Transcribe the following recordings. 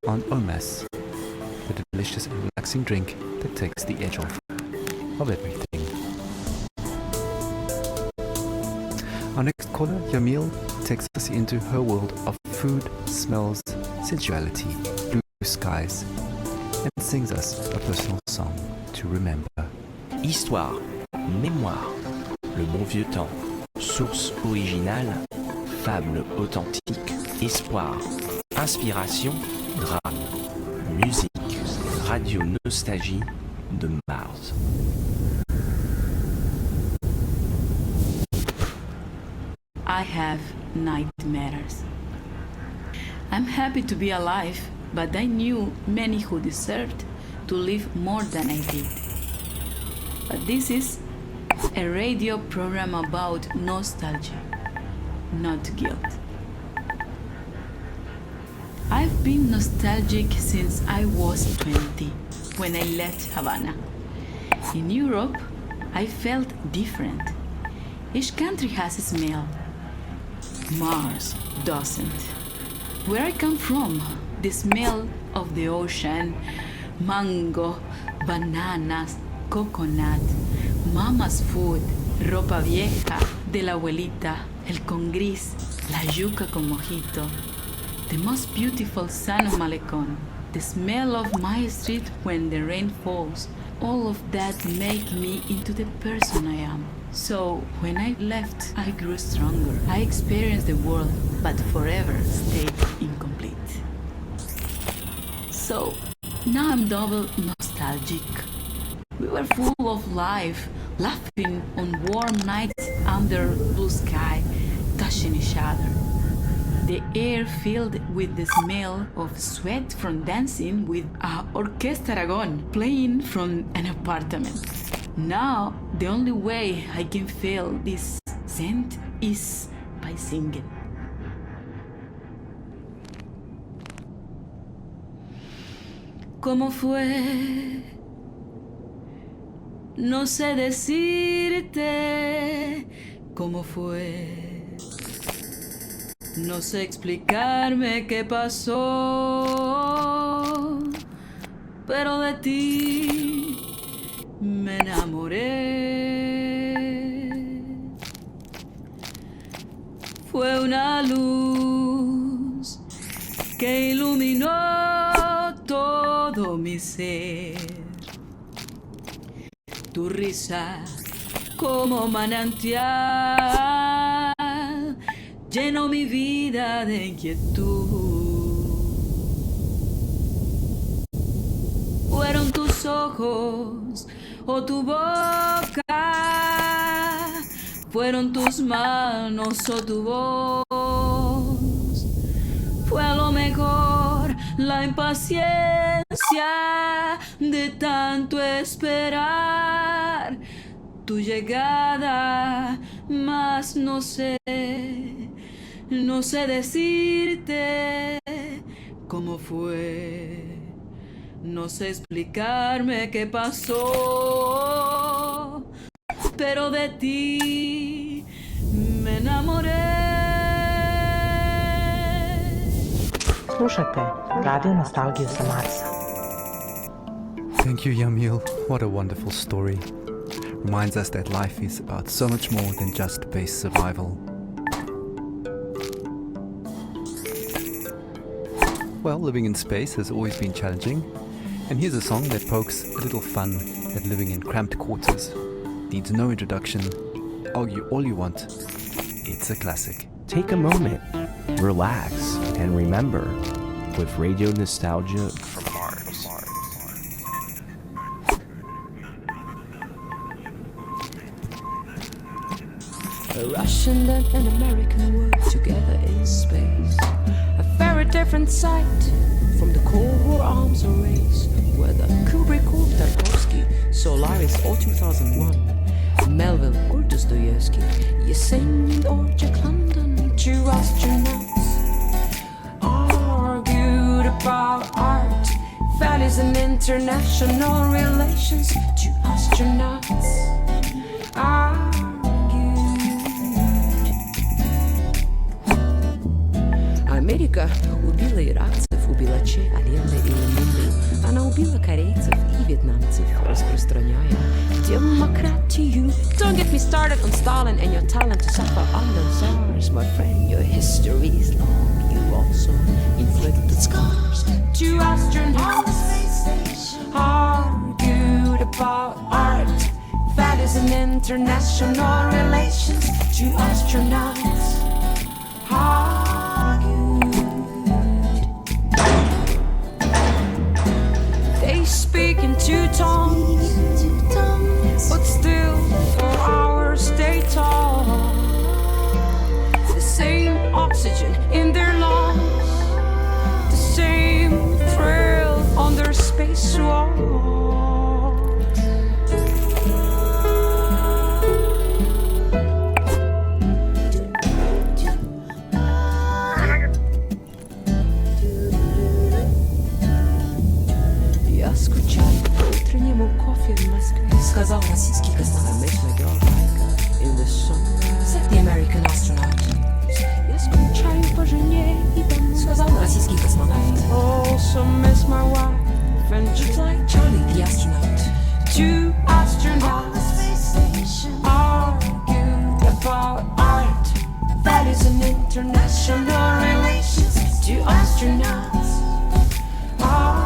on Omas, the delicious and relaxing drink that takes the edge off of everything. Our next caller, Yamil, takes us into her world of food, smells, sensuality, blue skies, and sings us a personal song to remember. Histoire, mémoire, le bon vieux temps, source originale, fable authentique, espoir, inspiration, drame, musique, radio nostalgie de Mars. I have nightmares. I'm happy to be alive, but I knew many who deserved to live more than I did. But this is a radio program about nostalgia, not guilt. I've been nostalgic since I was 20, when I left Havana. In Europe, I felt different. Each country has a smell. Mars doesn't. Where I come from, the smell of the ocean, mango, bananas, coconut, mama's food, ropa vieja, de la abuelita, el con gris, la yuca con mojito, the most beautiful sun of Malecón, the smell of my street when the rain falls, all of that make me into the person I am. So when I left, I grew stronger. I experienced the world, but forever stayed incomplete. So now I'm double nostalgic. We were full of life, laughing on warm nights under blue sky, touching each other. The air filled with the smell of sweat from dancing with a Orquesta Aragon playing from an apartment. Now, the only way I can feel this scent is by singing. ¿Cómo fue? No sé decirte cómo fue. No sé explicarme qué pasó, pero de ti me enamoré. Fue una luz que iluminó todo mi ser. Tu risa como manantial llenó mi vida de inquietud. Fueron tus ojos o tu boca, fueron tus manos o tu voz. Fue a lo mejor la impaciencia de tanto esperar tu llegada, mas no sé decirte cómo fue. No sé explicarme qué pasó, pero de ti me enamoré. Slušajte Radio Nostalgiju sa Marsa. Thank you, Yamil. What a wonderful story. Reminds us that life is about so much more than just base survival. Well, living in space has always been challenging, and here's a song that pokes a little fun at living in cramped quarters. Needs no introduction. Argue all you want. It's a classic. Take a moment, relax, and remember with Radio Nostalgia from Mars. A Russian and an American work together in space. A very different sight from the Cold War arms race, whether Kubrick or Tarkovsky, Solaris or 2001, Melville or Dostoevsky, Yesenin or Jack London, two astronauts argued about art, values and international relations. Two astronauts argued America would be laid active убила Че, Аленда и Лемунду. Она убила корейцев и вьетнамцев, распространяя демократию. Don't get me started on Stalin and your talent to suffer under SARS. My friend, your history is long. You also inflicted scars. Two astronauts argued about art, values and international relations. Two astronauts argued. They speak in two tongues, but still for hours they talk. The same oxygen in their lungs, the same thrill on their spacewalk. Я скучаю по утреннему кофе в Москве, сказал российский космонавт. I miss my girl in the sunrise, said the American astronaut. Я скучаю по жене и дому, сказал российский космонавт. Also miss my wife and just like Charlie the astronaut. Two astronauts argue about art, values and international relations. Two astronauts argue.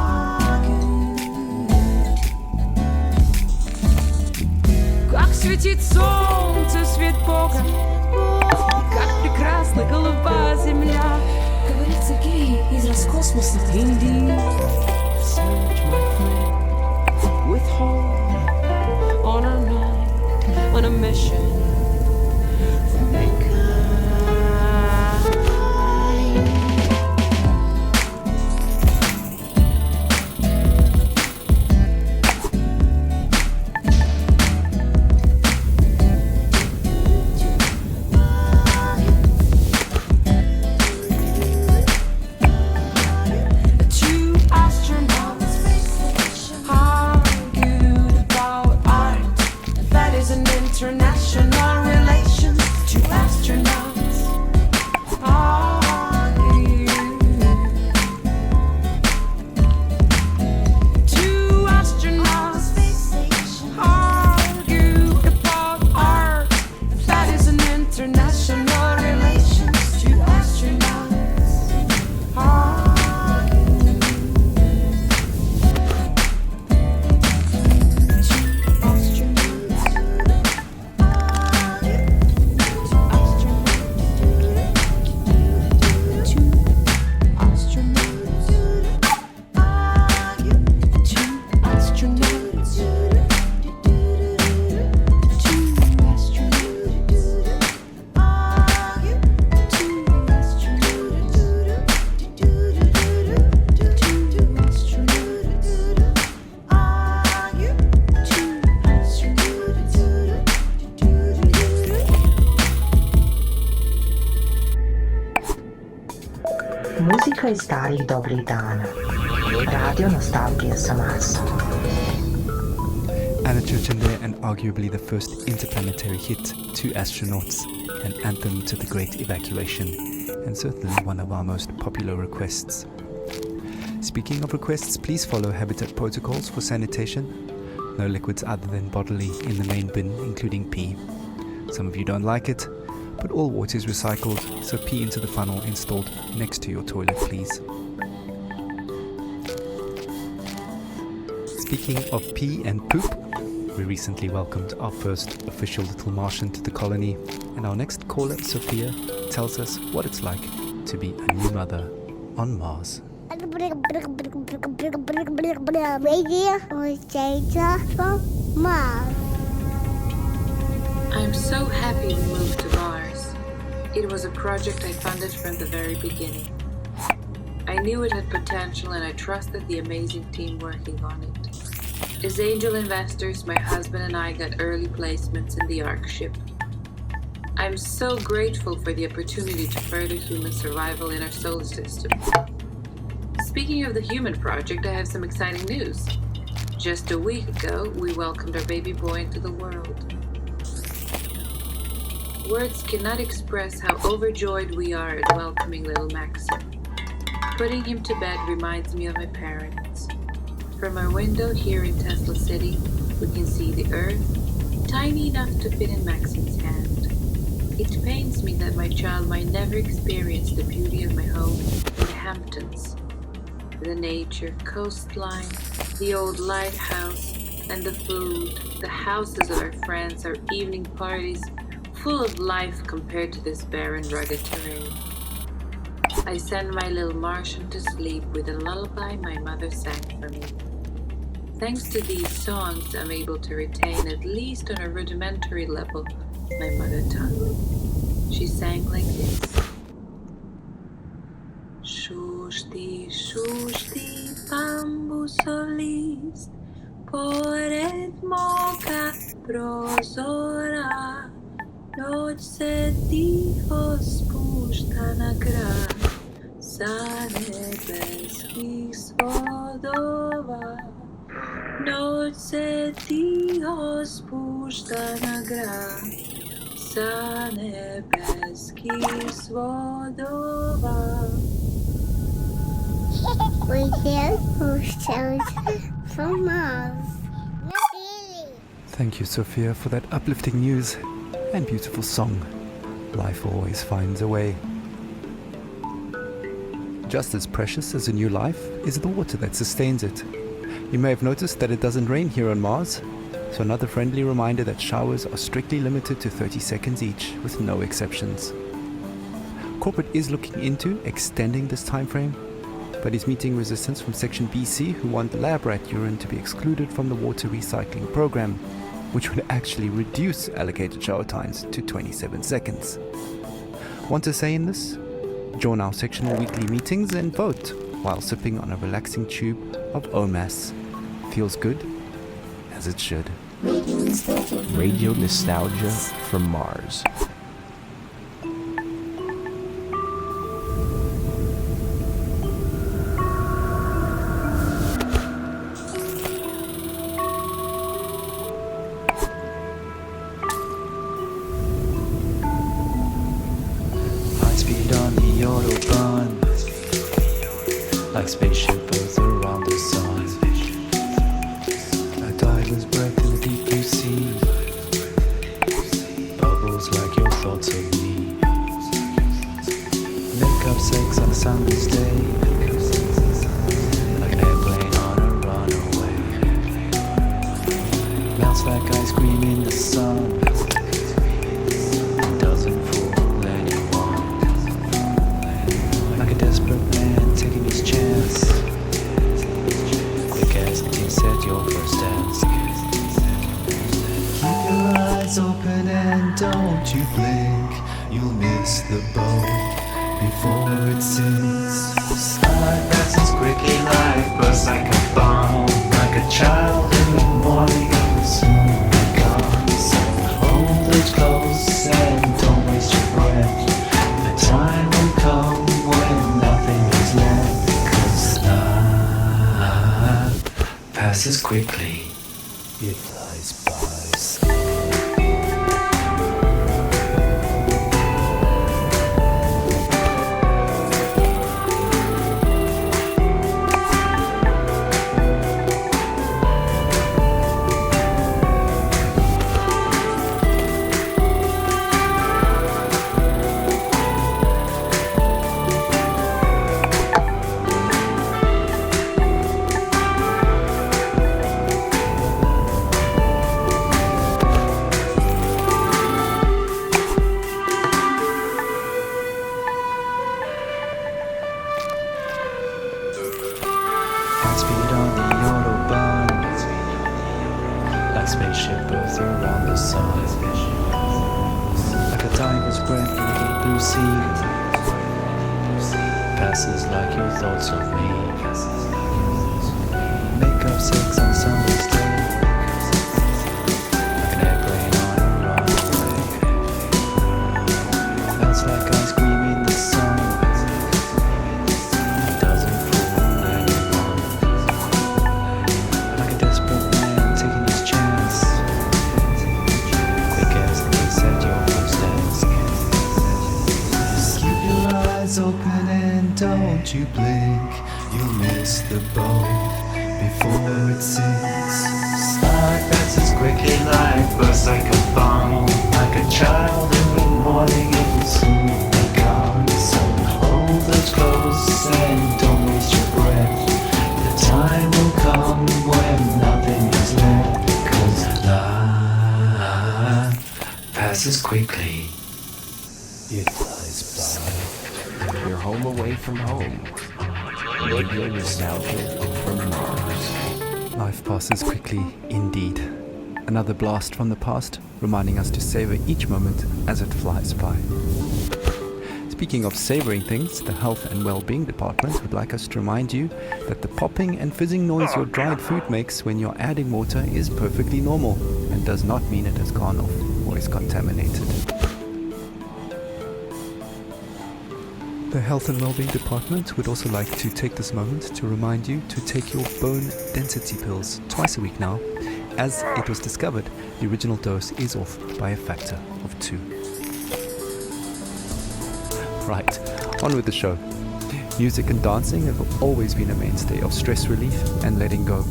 Как светит солнце, свет Бога, как прекрасна голубая земля. Говорит Сергей из Роскосмоса. Indeed, search my friend, with home on our mind, on a mission for mankind. Two astronauts argued about art, values and international relations. Two astronauts argued. Two astronauts argued about art, values and international relations. Two astronauts argued. Muzika iz starih dobrih dana. Radio Nostalgija sa Marsa. Anna Churchill and arguably the first interplanetary hit, Two Astronauts, an anthem to the Great Evacuation, and certainly one of our most popular requests. Speaking of requests, please follow Habitat Protocols for sanitation. No liquids other than bodily in the main bin, including pee. Some of you don't like it, but all water is recycled, so pee into the funnel installed next to your toilet, please. Speaking of pee and poop, we recently welcomed our first official little Martian to the colony, and our next caller, Sophia, tells us what it's like to be a new mother on Mars. Radio data from Mars. I'm so happy we moved to Mars. It was a project I funded from the very beginning. I knew it had potential and I trusted the amazing team working on it. As angel investors, my husband and I got early placements in the ARC ship. I'm so grateful for the opportunity to further human survival in our solar system. Speaking of the human project, I have some exciting news. Just a week ago, we welcomed our baby boy into the world. Words cannot express how overjoyed we are at welcoming little Maxim. Putting him to bed reminds me of my parents. From our window here in Tesla City, we can see the earth, tiny enough to fit in Maxine's hand. It pains me that my child might never experience the beauty of my home in the Hamptons. The nature, coastline, the old lighthouse, and the food, the houses of our friends, our evening parties, full of life compared to this barren, rugged terrain. I send my little Martian to sleep with a lullaby my mother sang for me. Thanks to these songs, I'm able to retain, at least on a rudimentary level, my mother tongue. She sang like this. Shushti, shushti, bambusolis, pored moka prozora, noć se tiho spušta na grad, sa nebeskih svodova. Noć se tiho spušta na grad, sa nebeskih svodova. We hear ourselves from Mars. Not really. Thank you, Sophia, for that uplifting news and beautiful song. Life always finds a way. Just as precious as a new life is the water that sustains it. You may have noticed that it doesn't rain here on Mars, so another friendly reminder that showers are strictly limited to 30 seconds each, with no exceptions. Corporate is looking into extending this time frame, but is meeting resistance from Section BC, who want lab rat urine to be excluded from the water recycling program, which would actually reduce allocated shower times to 27 seconds. Want to say in this? Join our sectional weekly meetings and vote while sipping on a relaxing tube of OMAS. Feels good, as it should. Radio nostalgia from Mars. Like spaceship Earth around the sun. A diver's breath in the deep blue sea. Bubbles like your thoughts of me. Make up sex on a summer's day. Like an airplane on a runaway. Melts like ice cream in the sun. Doesn't fool anyone. Like a desperate man taking his chance. Quick as the teen said your first dance. Keep your eyes open and don't you blink. You'll miss the boat before it sinks. Sky passes quickly like bursts like a bomb. Like a child in the morning, soon be gone. So hold it close and don't waste your breath. The time will come when nothing is left. 'Cause time passes quickly. It flies by. Speed on the Autobahn. Like spaceship Earth around the sun. Like a diver's breath in the deep blue sea. Passes like your thoughts of me. Make up sex on summer's day. Like an airplane on a runaway. Melts like ice cream in the sun. Doesn't fool anyone. Like a desperate man taking his chance. Quick as the said your first dance. Keep your eyes open and don't you blink, you'll miss the boat before it sinks. Time passes quickly, life bursts like a bomb, like a child in the morning, it will soon be gone. So hold it close and don't waste your breath. The time will come when nothing is left, 'cause life passes quickly. It flies by. You're home away from home. Radio nostalgia from Mars. Life passes quickly indeed. Another blast from the past, reminding us to savor each moment as it flies by. Speaking of savoring things, the Health and Well-being Department would like us to remind you that the popping and fizzing noise your dried food makes when you're adding water is perfectly normal and does not mean it has gone off or is contaminated. The Health and Wellbeing Department would also like to take this moment to remind you to take your bone density pills twice a week now, as it was discovered the original dose is off by a factor of 2. Right, on with the show. Music and dancing have always been a mainstay of stress relief and letting go.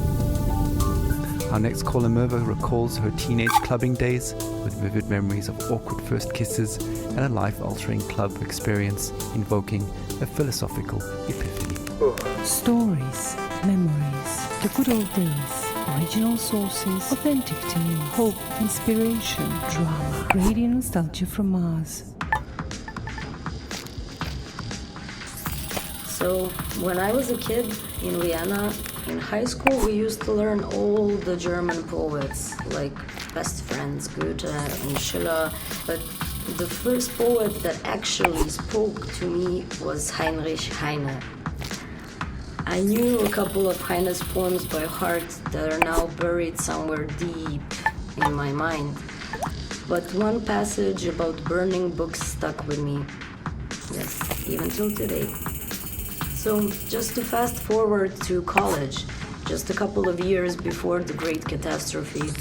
Our next caller, Merva, recalls her teenage clubbing days with vivid memories of awkward first kisses and a life-altering club experience invoking a philosophical epiphany. Stories, memories, the good old days, original sources, authentic tales, hope, inspiration, drama, radio nostalgia from Mars. So, when I was a kid in Vienna, in high school, we used to learn all the German poets, like Best Friends, Goethe and Schiller, but the first poet that actually spoke to me was Heinrich Heine. I knew a couple of Heine's poems by heart that are now buried somewhere deep in my mind, but one passage about burning books stuck with me, yes, even till today. So, just to fast forward to college, just a couple of years before the Great Catastrophe,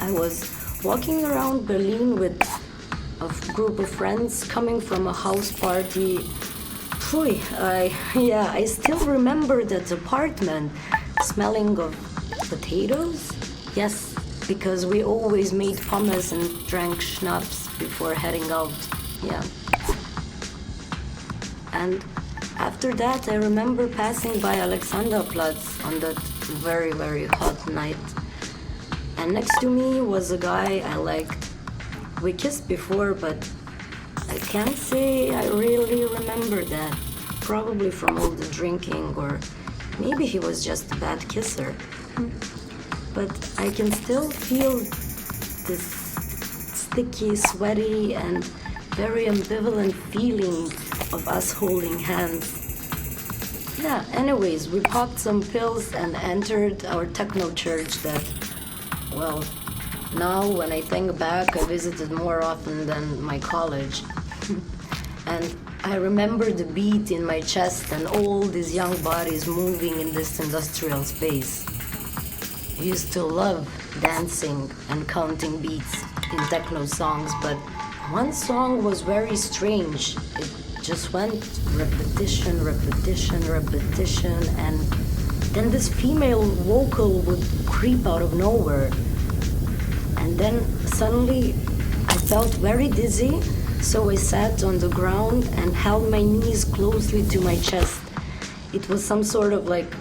I was walking around Berlin with a group of friends coming from a house party. I still remember that apartment smelling of potatoes. Yes, because we always made pommes and drank schnapps before heading out. Yeah. And after that, I remember passing by Alexanderplatz on that very, very hot night. And next to me was a guy I liked. We kissed before, but I can't say I really remember that. Probably from all the drinking, or maybe he was just a bad kisser. But I can still feel this sticky, sweaty, and very ambivalent feeling of us holding hands. Yeah, anyways, we popped some pills and entered our techno church that, well, now when I think back, I visited more often than my college. And I remember the beat in my chest and all these young bodies moving in this industrial space. I used to love dancing and counting beats in techno songs, but one song was very strange. It just went repetition, repetition, repetition, and then this female vocal would creep out of nowhere. And then suddenly I felt very dizzy, so I sat on the ground and held my knees closely to my chest. It was some sort of like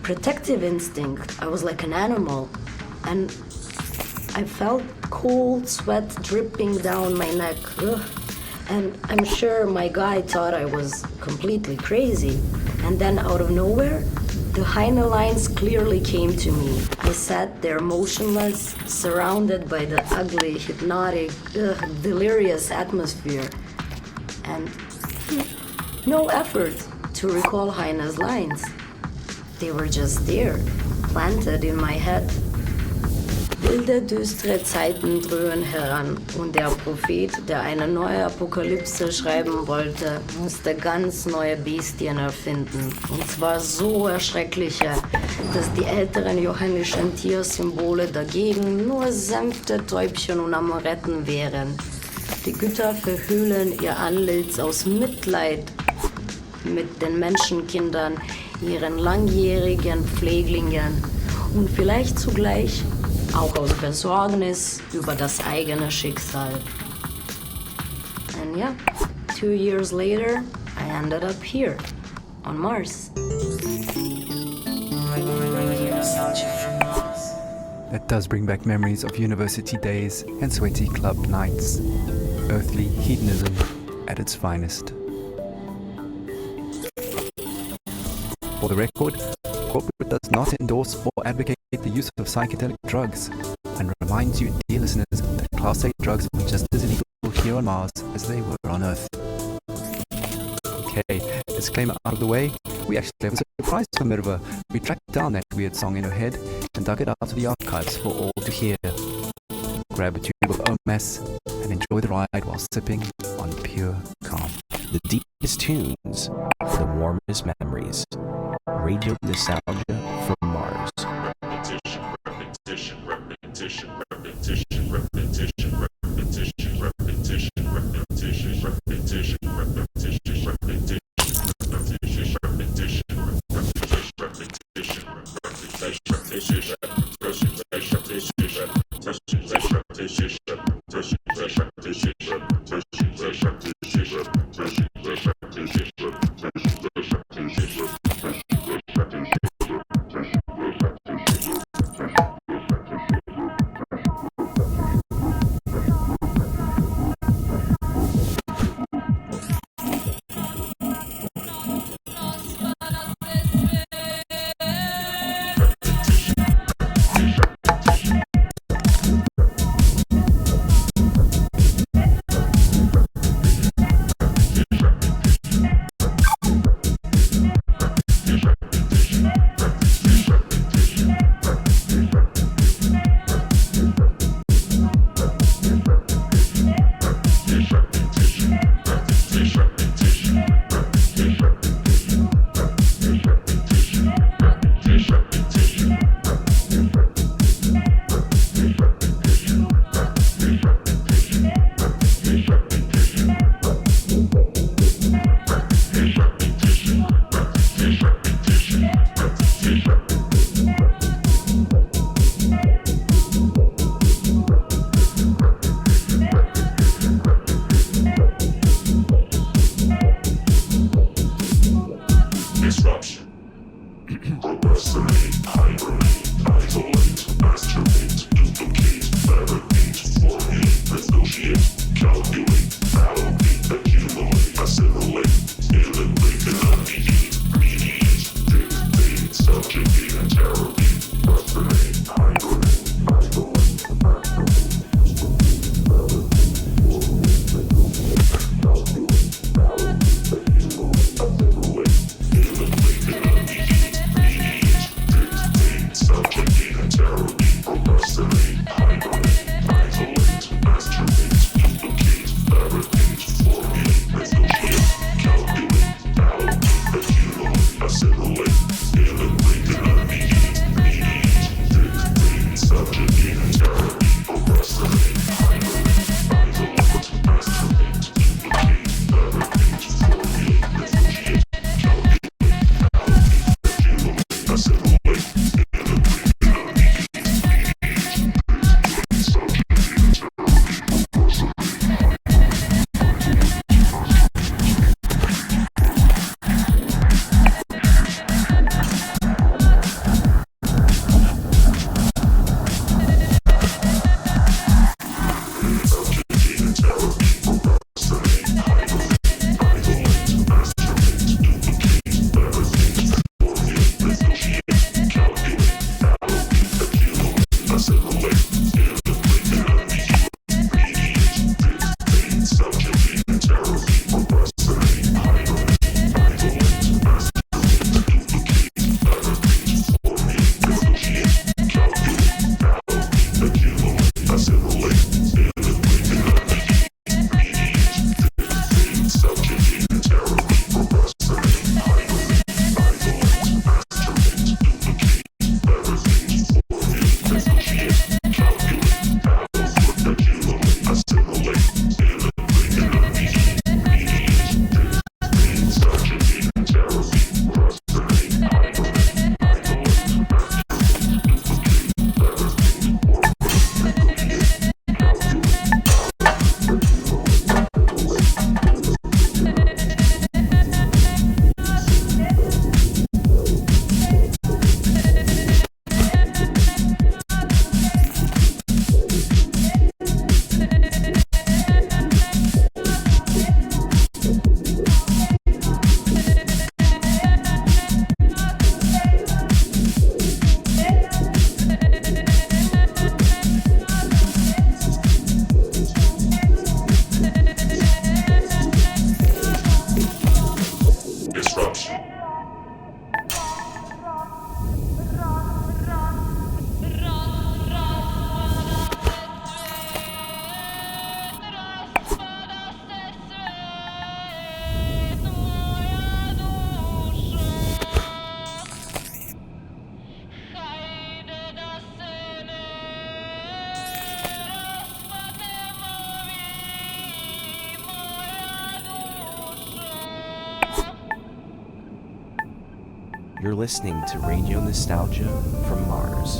protective instinct. I was like an animal. And I felt cold sweat dripping down my neck. Ugh. And I'm sure my guy thought I was completely crazy. And then out of nowhere, the Heine lines clearly came to me. I sat there motionless, surrounded by the ugly, hypnotic, delirious atmosphere. And no effort to recall Heine's lines. They were just there, planted in my head. Wilde, düstere Zeiten dröhnen heran und der Prophet, der eine neue Apokalypse schreiben wollte, musste ganz neue Bestien erfinden. Und zwar so erschreckliche, dass die älteren johannischen Tiersymbole dagegen nur sanfte Täubchen und Amoretten wären. Die Götter verhüllen ihr Antlitz aus Mitleid mit den Menschenkindern, ihren langjährigen Pfleglingen und vielleicht zugleich auch aus Besorgnis über das eigene Schicksal. And yeah, 2 years later, I ended up here, on Mars. That does bring back memories of university days and sweaty club nights. Earthly hedonism at its finest. For the record, corporate does not endorse or advocate the use of psychedelic drugs and reminds you, dear listeners, that Class A drugs are just as illegal here on Mars as they were on Earth. Okay, disclaimer out of the way, we actually have a surprise for Mirva. We tracked down that weird song in her head and dug it out of the archives for all to hear. Grab a tube of OMS and enjoy the ride while sipping on pure calm. The deepest tunes, the warmest memories. Radio nostalgia from Mars. Repetition, repetition, repetition, repetition, repetition, repetition, repetition, repetition, repetition, repetition. Procrastinate, hibernate, isolate, masturbate, duplicate, You're listening to Radio Nostalgia from Mars.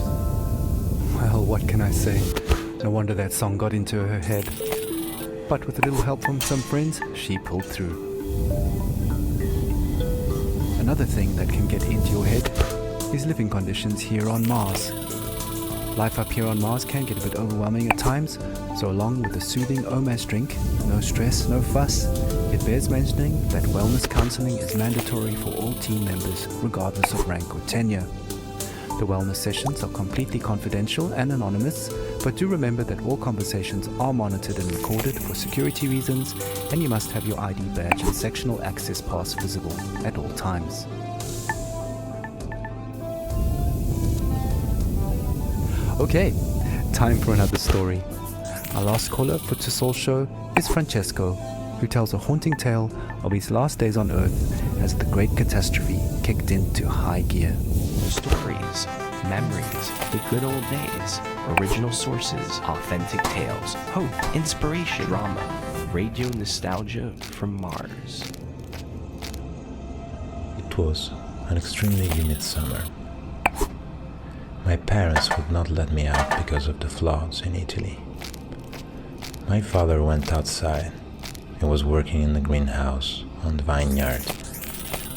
Well, what can I say? No wonder that song got into her head. But with a little help from some friends, she pulled through. Another thing that can get into your head is living conditions here on Mars. Life up here on Mars can get a bit overwhelming at times, so along with a soothing OMAS drink, no stress, no fuss, it bears mentioning that wellness counseling is mandatory for all team members, regardless of rank or tenure. The wellness sessions are completely confidential and anonymous, but do remember that all conversations are monitored and recorded for security reasons, and you must have your ID badge and sectional access pass visible at all times. Okay, time for another story. Our last caller for Tussol's show is Francesco, who tells a haunting tale of his last days on Earth as the Great Catastrophe kicked into high gear. Stories, memories, the good old days, original sources, authentic tales, hope, inspiration, drama, radio nostalgia from Mars. It was an extremely humid summer. My parents would not let me out because of the floods in Italy. My father went outside and was working in the greenhouse on the vineyard,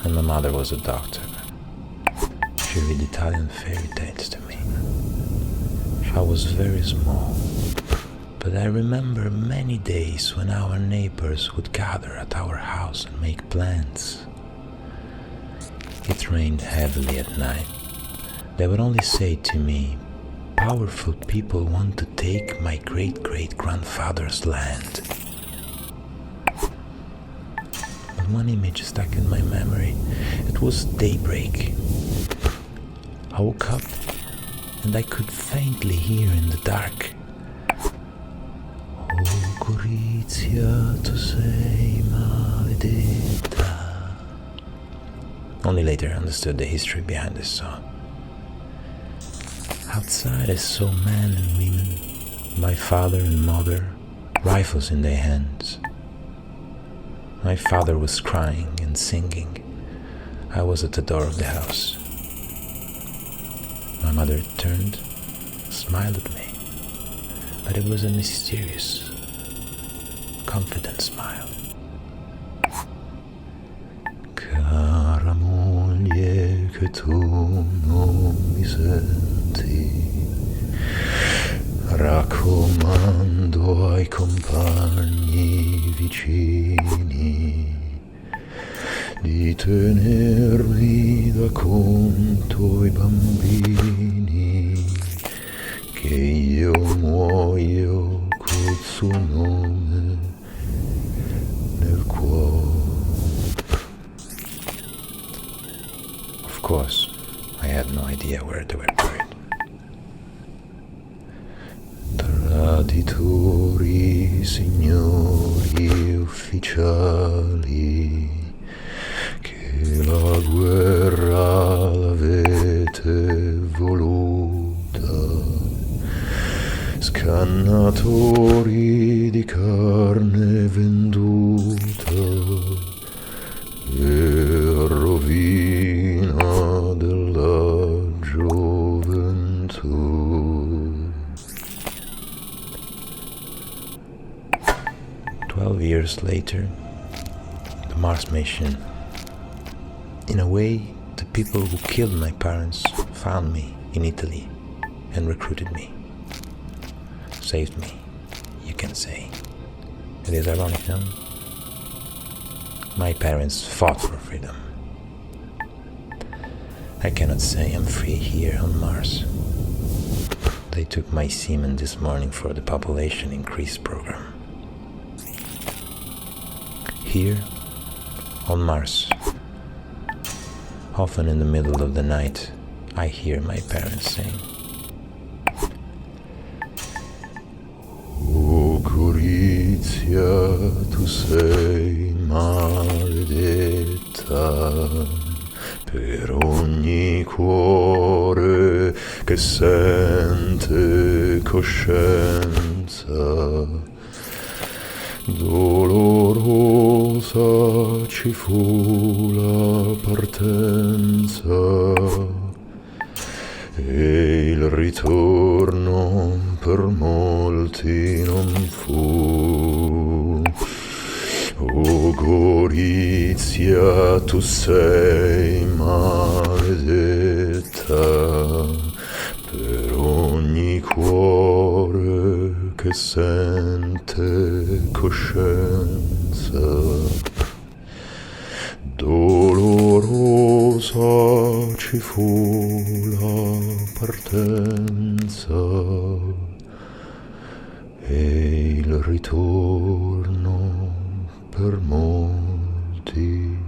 and my mother was a doctor. She read Italian fairy tales to me. I was very small, but I remember many days when our neighbors would gather at our house and make plans. It rained heavily at night. They would only say to me, "Powerful people want to take my great-great-grandfather's land." But one image stuck in my memory. It was daybreak. I woke up and I could faintly hear in the dark, "Oh Gorizia, tu sei maledetta." Only later I understood the history behind this song. Outside I saw men and women, my father and mother, rifles in their hands. My father was crying and singing. I was at the door of the house. My mother turned, smiled at me, but it was a mysterious, confident smile. Cara moglie che tu non mi senti, raccomando ai compagni vicini di tenermi da conto i bambini, che io muoio col suo nome nel cuore. Of course, I had no idea where they were buried. Traditori, signori ufficiali, che la guerra l'avete voluta, scannatori di carne venduta e rovina della gioventù. 12 years later, the Mars mission. In a way, the people who killed my parents found me in Italy and recruited me. Saved me, you can say. It is ironic, no? My parents fought for freedom. I cannot say I'm free here on Mars. They took my semen this morning for the population increase program. Here, on Mars, often in the middle of the night, I hear my parents saying, "Oh Gorizia, tu sei maledetta, per ogni cuore che sente coscienza, Dolorosa ci fu la partenza e il ritorno per molti non fu. O Gorizia, tu sei maledetta per ogni cuore che sente coscienza. Dolorosa ci fu la partenza e il ritorno per molti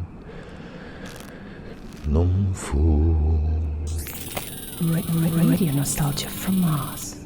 non fu. Radio nostalgia from Mars.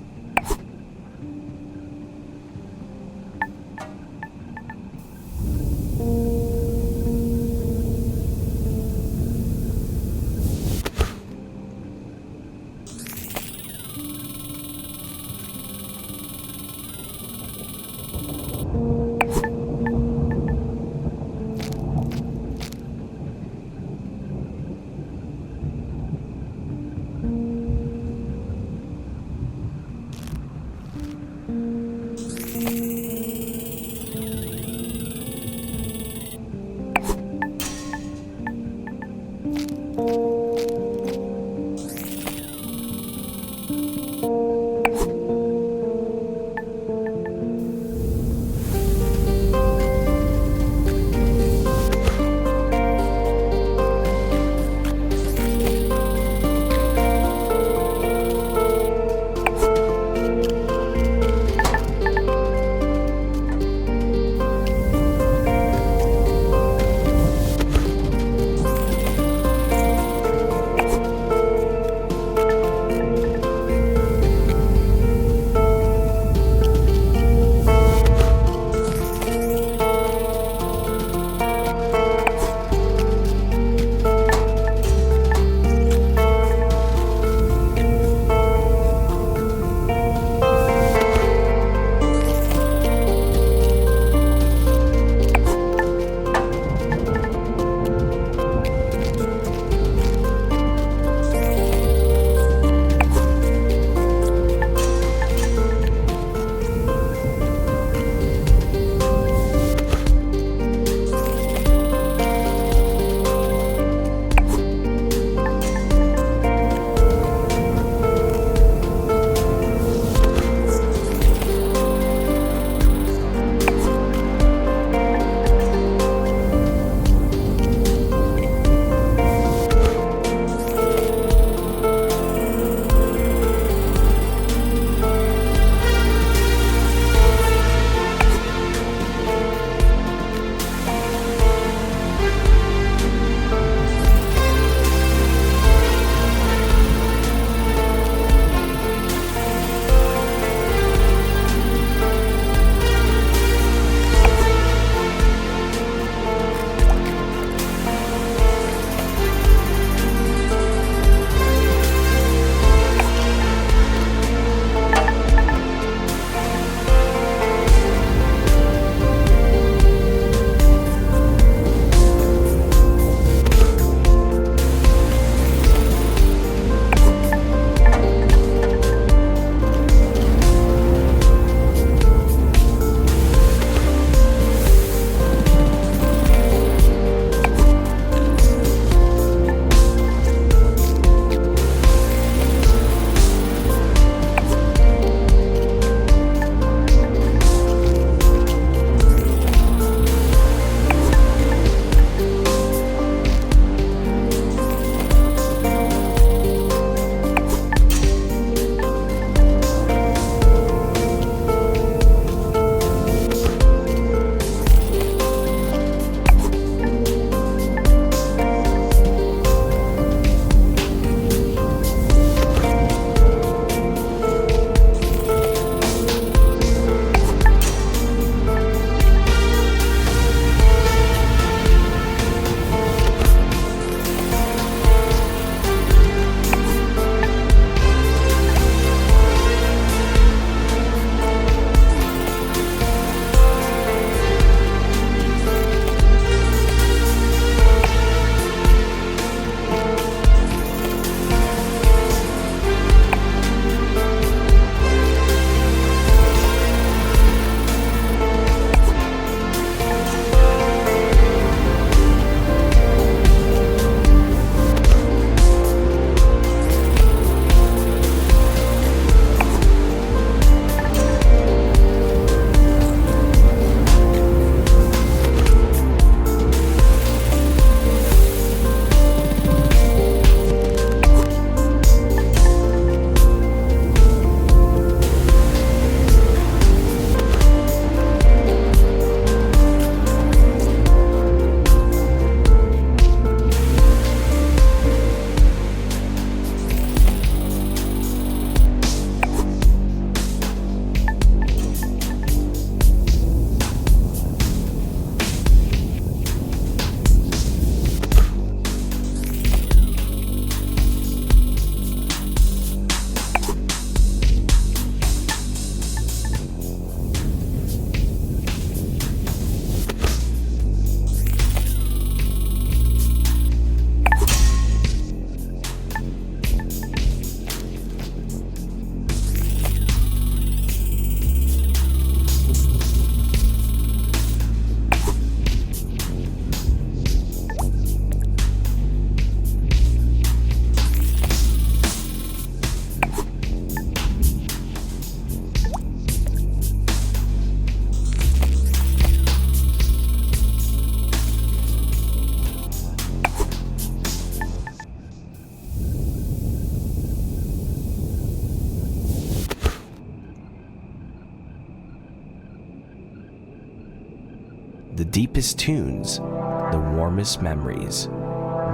deepest tunes, the warmest memories.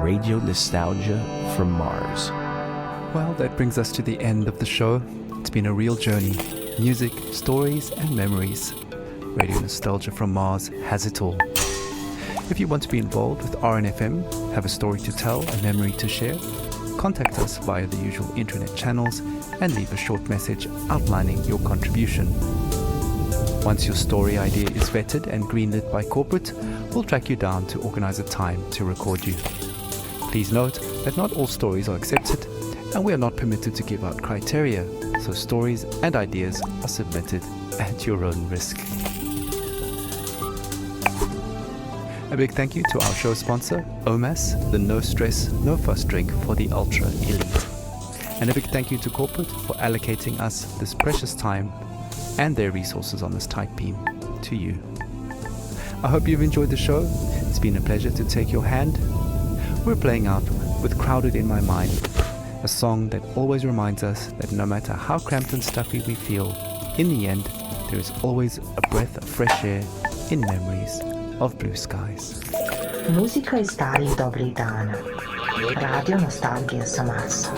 Radio nostalgia from Mars. Well, that brings us to the end of the show. It's been a real journey. Music, stories, and memories. Radio Nostalgia from Mars has it all. If you want to be involved with RNFM, have a story to tell, a memory to share, contact us via the usual internet channels and leave a short message outlining your contribution. Once your story idea is vetted and greenlit by corporate, we'll track you down to organize a time to record you. Please note that not all stories are accepted, and we are not permitted to give out criteria, so stories and ideas are submitted at your own risk. A big thank you to our show sponsor, OMAS, the no stress, no fuss drink for the ultra elite. And a big thank you to corporate for allocating us this precious time and their resources on this tight beam to you. I hope you've enjoyed the show. It's been a pleasure to take your hand. We're playing out with Crowded in My Mind, a song that always reminds us that no matter how cramped and stuffy we feel, in the end, there is always a breath of fresh air in memories of blue skies. Muzika iz starih dobrih dana. Radio Nostalgija sa Marsa.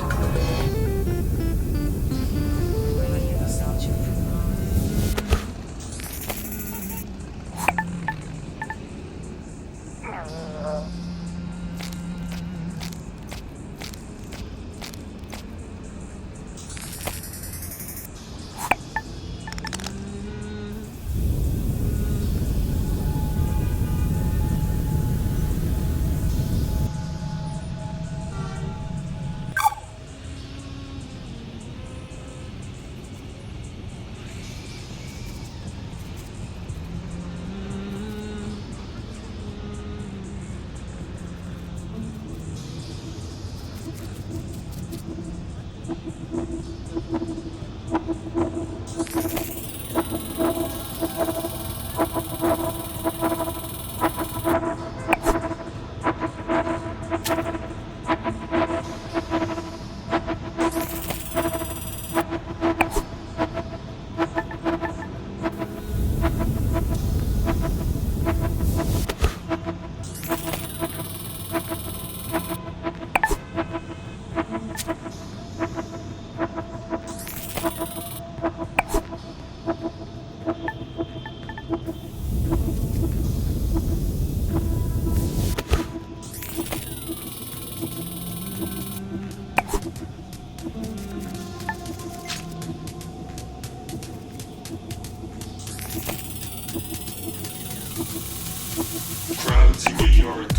Crowds in New York,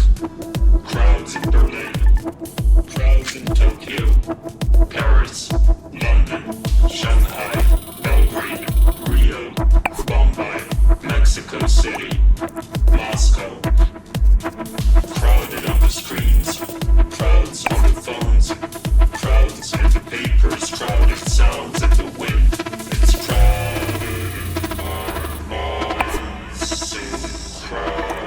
crowds in Berlin, crowds in Tokyo, Paris, London, Shanghai, Belgrade, Rio, Bombay, Mexico City, Moscow. Crowded on the screens, crowds on the phones, crowds in the papers, crowded sounds in the wind. It's crowded in our minds, so crowded.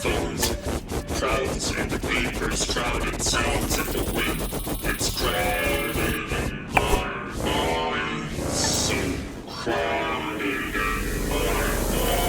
phones, crowds and the papers, crowded sounds in the wind. It's crowded in my mind, so crowded in my mind.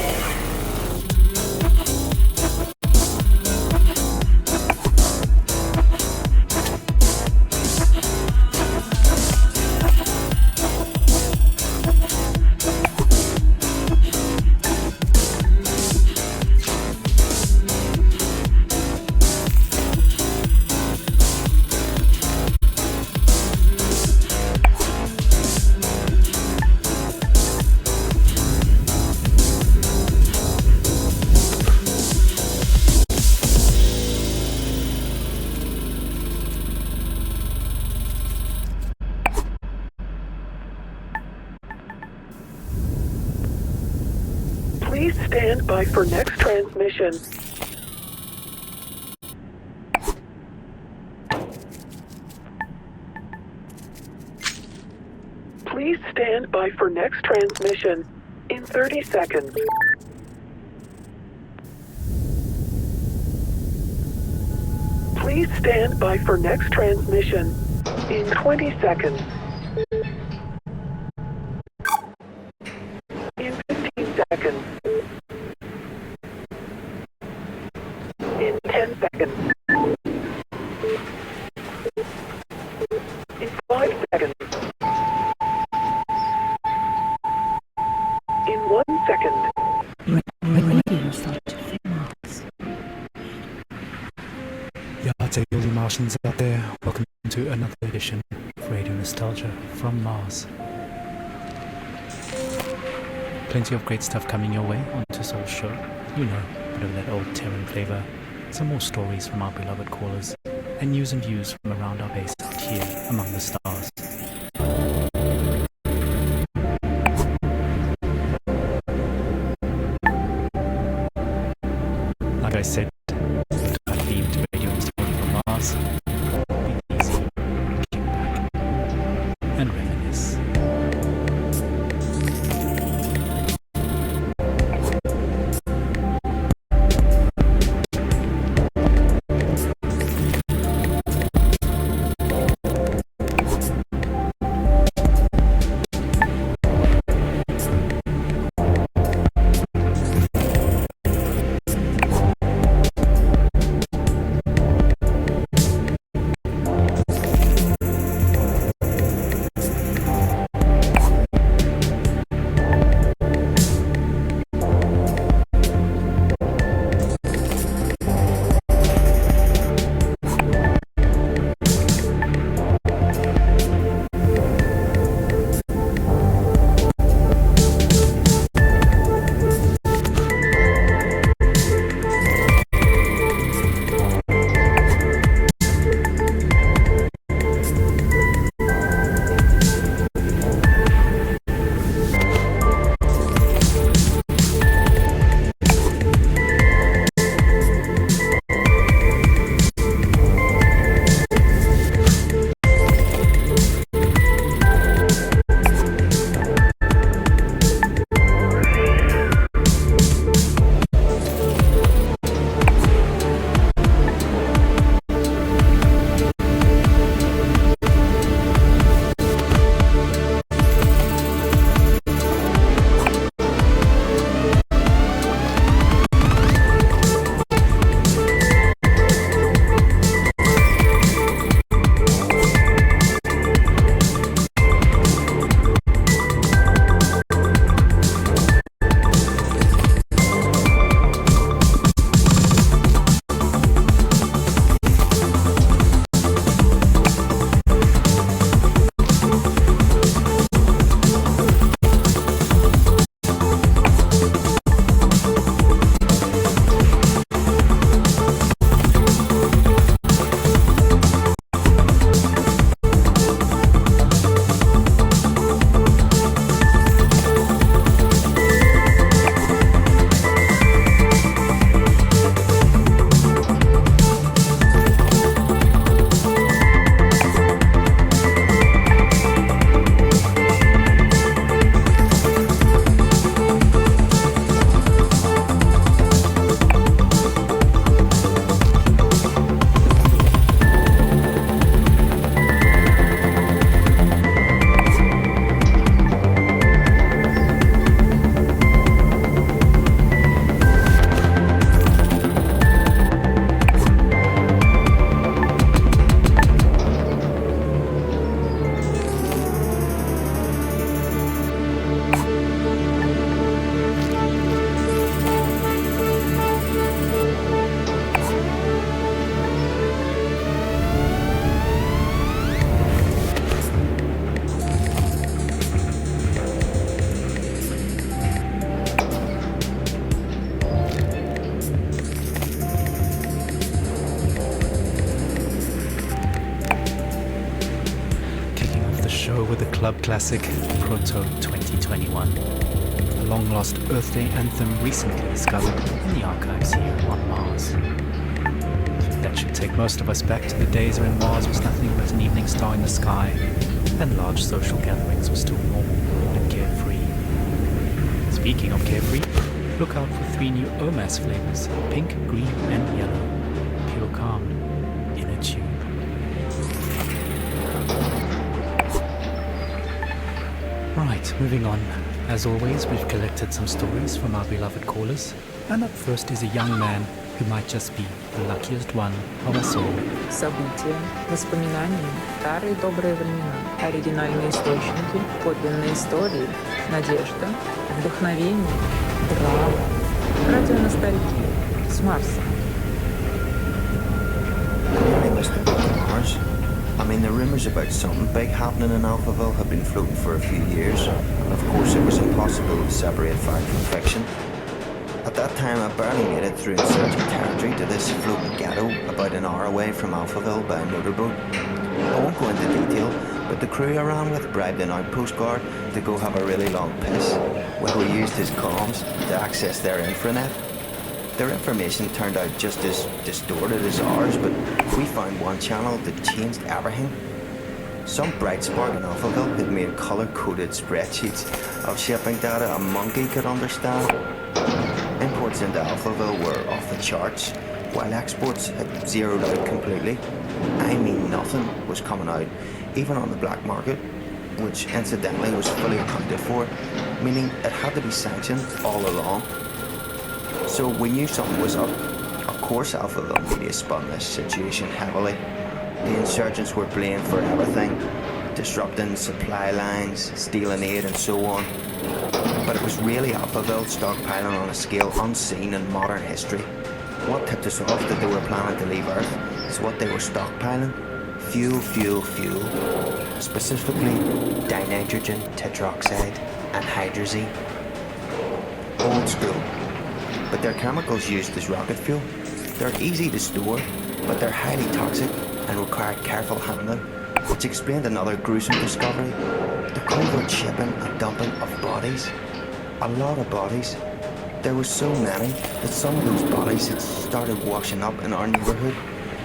Please stand by for next transmission. Please stand by for next transmission in 30 seconds. Please stand by for next transmission in 20 seconds. In 15 seconds. In 10 seconds. In 5 seconds. In 1 second. Yeah, to all you Martians out there, welcome to another edition of Radio Nostalgia from Mars. Plenty of great stuff coming your way on Tussol's show. You know, a bit of that old Terran flavour, some more stories from our beloved callers, and news and views from around our base out here among the stars. Like I said, our theme to Radio Nostalgia from Mars, be easy, kick back, and reminisce. club classic Proto 2021, a long-lost Earth Day anthem recently discovered in the archives here on Mars. That should take most of us back to the days when Mars was nothing but an evening star in the sky, and large social gatherings were still normal and carefree. Speaking of carefree, look out for 3 new OMAS flavors, pink, green and yellow. Pure calm in a tube. Right, moving on. As always, we've collected some stories from our beloved callers, and up first is a young man who might just be the luckiest one of us all. События, воспоминания, старые добрые времена, оригинальные источники, подлинные истории, надежда, вдохновение, драма, радионостальгия с Марса. They must have been on Mars. I mean, the rumours about something big happening in Alphaville have been floating for a few years, and of course it was impossible to separate fact from fiction. At that time, I barely made it through insurgent territory to this floating ghetto about an hour away from Alphaville by a motorboat. I won't go into detail, but the crew I ran with bribed an outpost guard to go have a really long piss, while we used his comms to access their infranet. Their information turned out just as distorted as ours, but we found one channel that changed everything. Some bright spark in Alphaville had made colour-coded spreadsheets of shipping data a monkey could understand. Imports into Alphaville were off the charts, while exports had zeroed out completely. I mean, nothing was coming out, even on the black market, which incidentally was fully accounted for, meaning it had to be sanctioned all along. So we knew something was up. Of course Alphaville media spun this situation heavily. The insurgents were blamed for everything, disrupting supply lines, stealing aid and so on. But it was really Alphaville stockpiling on a scale unseen in modern history. What tipped us off that they were planning to leave Earth is what they were stockpiling. Fuel. Specifically, dinitrogen, tetroxide and hydrazine. Old school. But they're chemicals used as rocket fuel. They're easy to store, but they're highly toxic and require careful handling, which explained another gruesome discovery: the covert shipping and dumping of bodies. A lot of bodies. There were so many that some of those bodies had started washing up in our neighbourhood,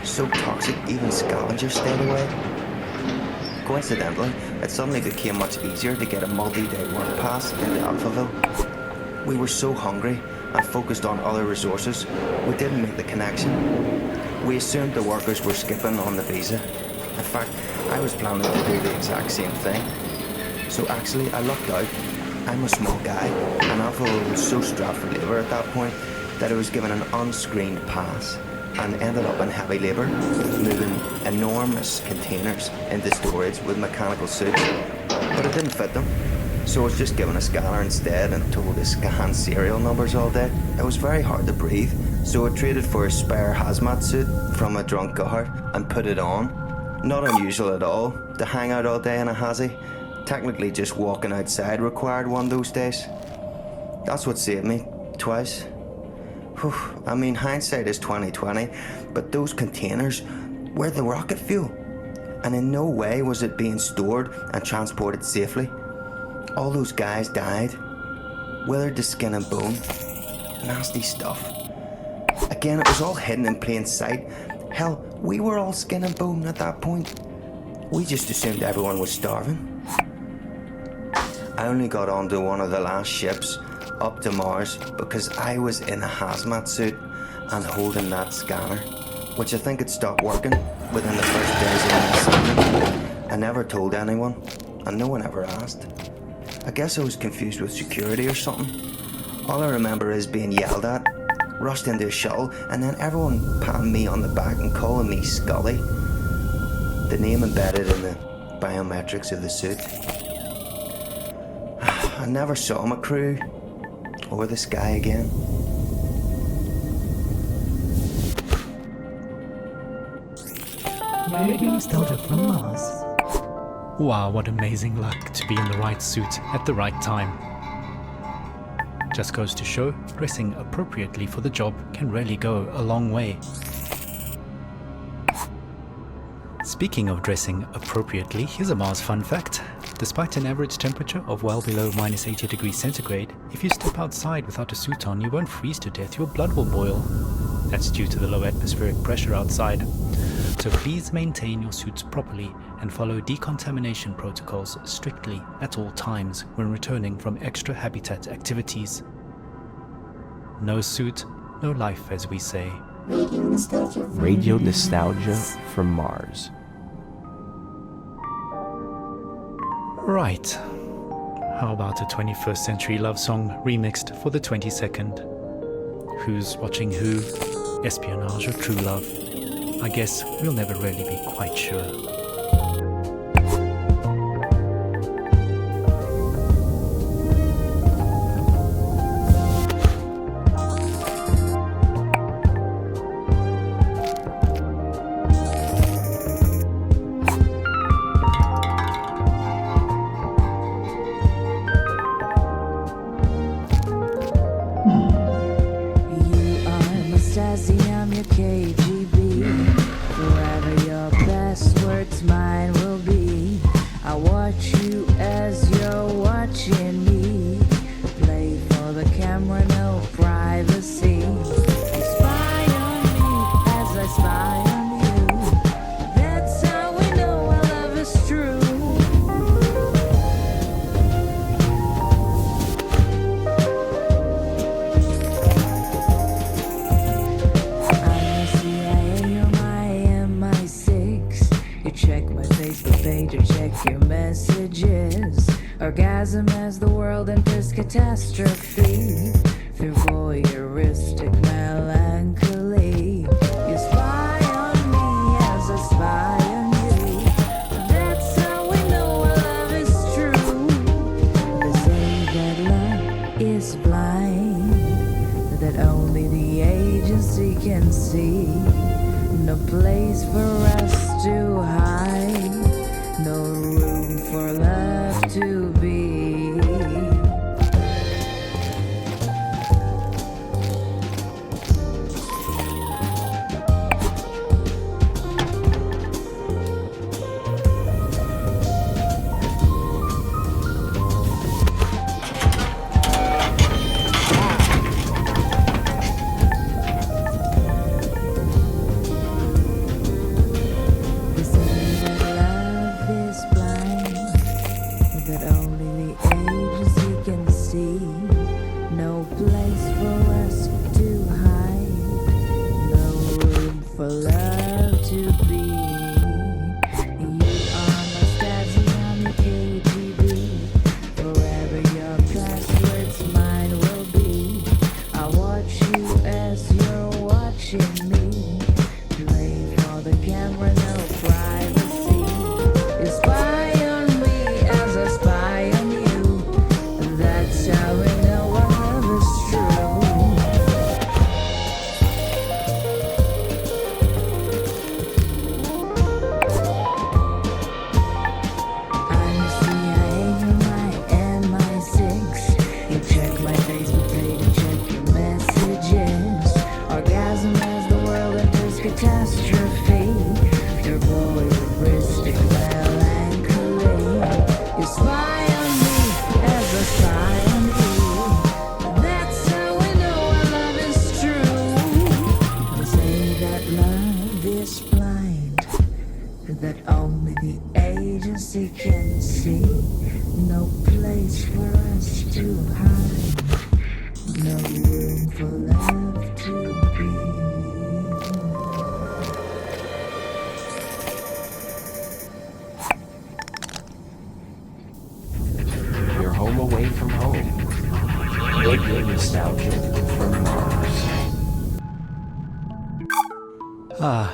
so toxic even scavengers stayed away. Coincidentally, it suddenly became much easier to get a multi-day work pass into Alphaville. We were so hungry and focused on other resources, we didn't make the connection. We assumed the workers were skipping on the visa. In fact, I was planning to do the exact same thing. So actually, I lucked out. I'm a small guy, and Alphaville was so strapped for labour at that point that I was given an unscreened pass and ended up in heavy labour, moving enormous containers into storage with mechanical suits. But it didn't fit them. So I was just given a scanner instead and told to scan serial numbers all day. It was very hard to breathe, so I traded for a spare hazmat suit from a drunk guard and put it on. Not unusual at all to hang out all day in a hazy. Technically just walking outside required one those days. That's what saved me, twice. Whew. I mean, hindsight is 20/20, but those containers were the rocket fuel. And in no way was it being stored and transported safely. All those guys died, withered to skin and bone. Nasty stuff. Again, it was all hidden in plain sight. Hell, we were all skin and bone at that point. We just assumed everyone was starving. I only got onto one of the last ships up to Mars because I was in a hazmat suit and holding that scanner, which I think had stopped working within the first days of my assignment. I never told anyone, and no one ever asked. I guess I was confused with security or something. All I remember is being yelled at, rushed into a shuttle, and then everyone patting me on the back and calling me Scully, the name embedded in the biometrics of the suit. I never saw my crew or the sky again. Radio nostalgia from Mars. Wow, what amazing luck to be in the right suit at the right time. Just goes to show, dressing appropriately for the job can really go a long way. Speaking of dressing appropriately, here's a Mars fun fact. Despite an average temperature of well below minus 80 degrees centigrade, if you step outside without a suit on, you won't freeze to death, your blood will boil. That's due to the low atmospheric pressure outside. So please maintain your suits properly and follow decontamination protocols strictly at all times when returning from extra habitat activities. No suit, no life, as we say. Radio nostalgia from Mars. Right. How about a 21st century love song remixed for the 22nd? Who's watching who? Espionage or true love? I guess we'll never really be quite sure. I'm your KGB. Forever your passwords, mine will be. I watch you as you're watching me. Play for the camera, no privacy. You spy on me as I spy on you. That's how we know our love is true. Check my Facebook page or check your messages. Orgasm as the world enters catastrophe. Through voyeuristic melancholy. You spy on me as I spy on you. That's how we know our love is true. They say that love is blind, that only the agency can see. No place for us to hide, no room for love to be.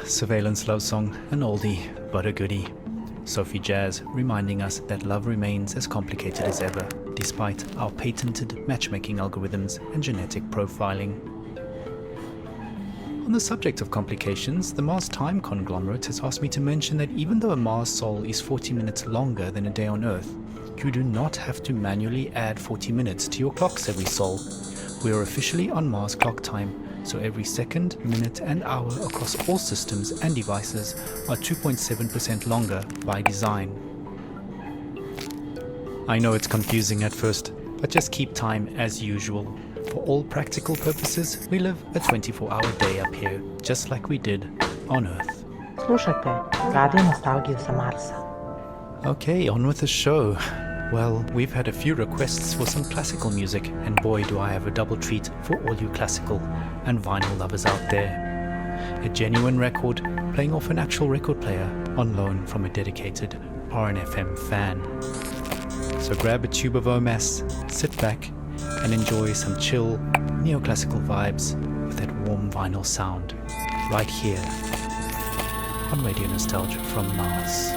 Surveillance love song, an oldie, but a goodie. Sophie Jazz reminding us that love remains as complicated as ever, despite our patented matchmaking algorithms and genetic profiling. On the subject of complications, the Mars Time Conglomerate has asked me to mention that even though a Mars sol is 40 minutes longer than a day on Earth, you do not have to manually add 40 minutes to your clocks every sol. We are officially on Mars clock time, so every second, minute and hour across all systems and devices are 2.7% longer by design. I know it's confusing at first, but just keep time as usual. For all practical purposes, we live a 24-hour day up here, just like we did on Earth. Slušajte Radio Nostalgiju sa Marsa. Okay, on with the show. Well, we've had a few requests for some classical music, and boy do I have a double treat for all you classical and vinyl lovers out there. A genuine record playing off an actual record player on loan from a dedicated RNFM fan. So grab a tube of OMAS, sit back, and enjoy some chill, neoclassical vibes with that warm vinyl sound, right here on Radio Nostalgia from Mars.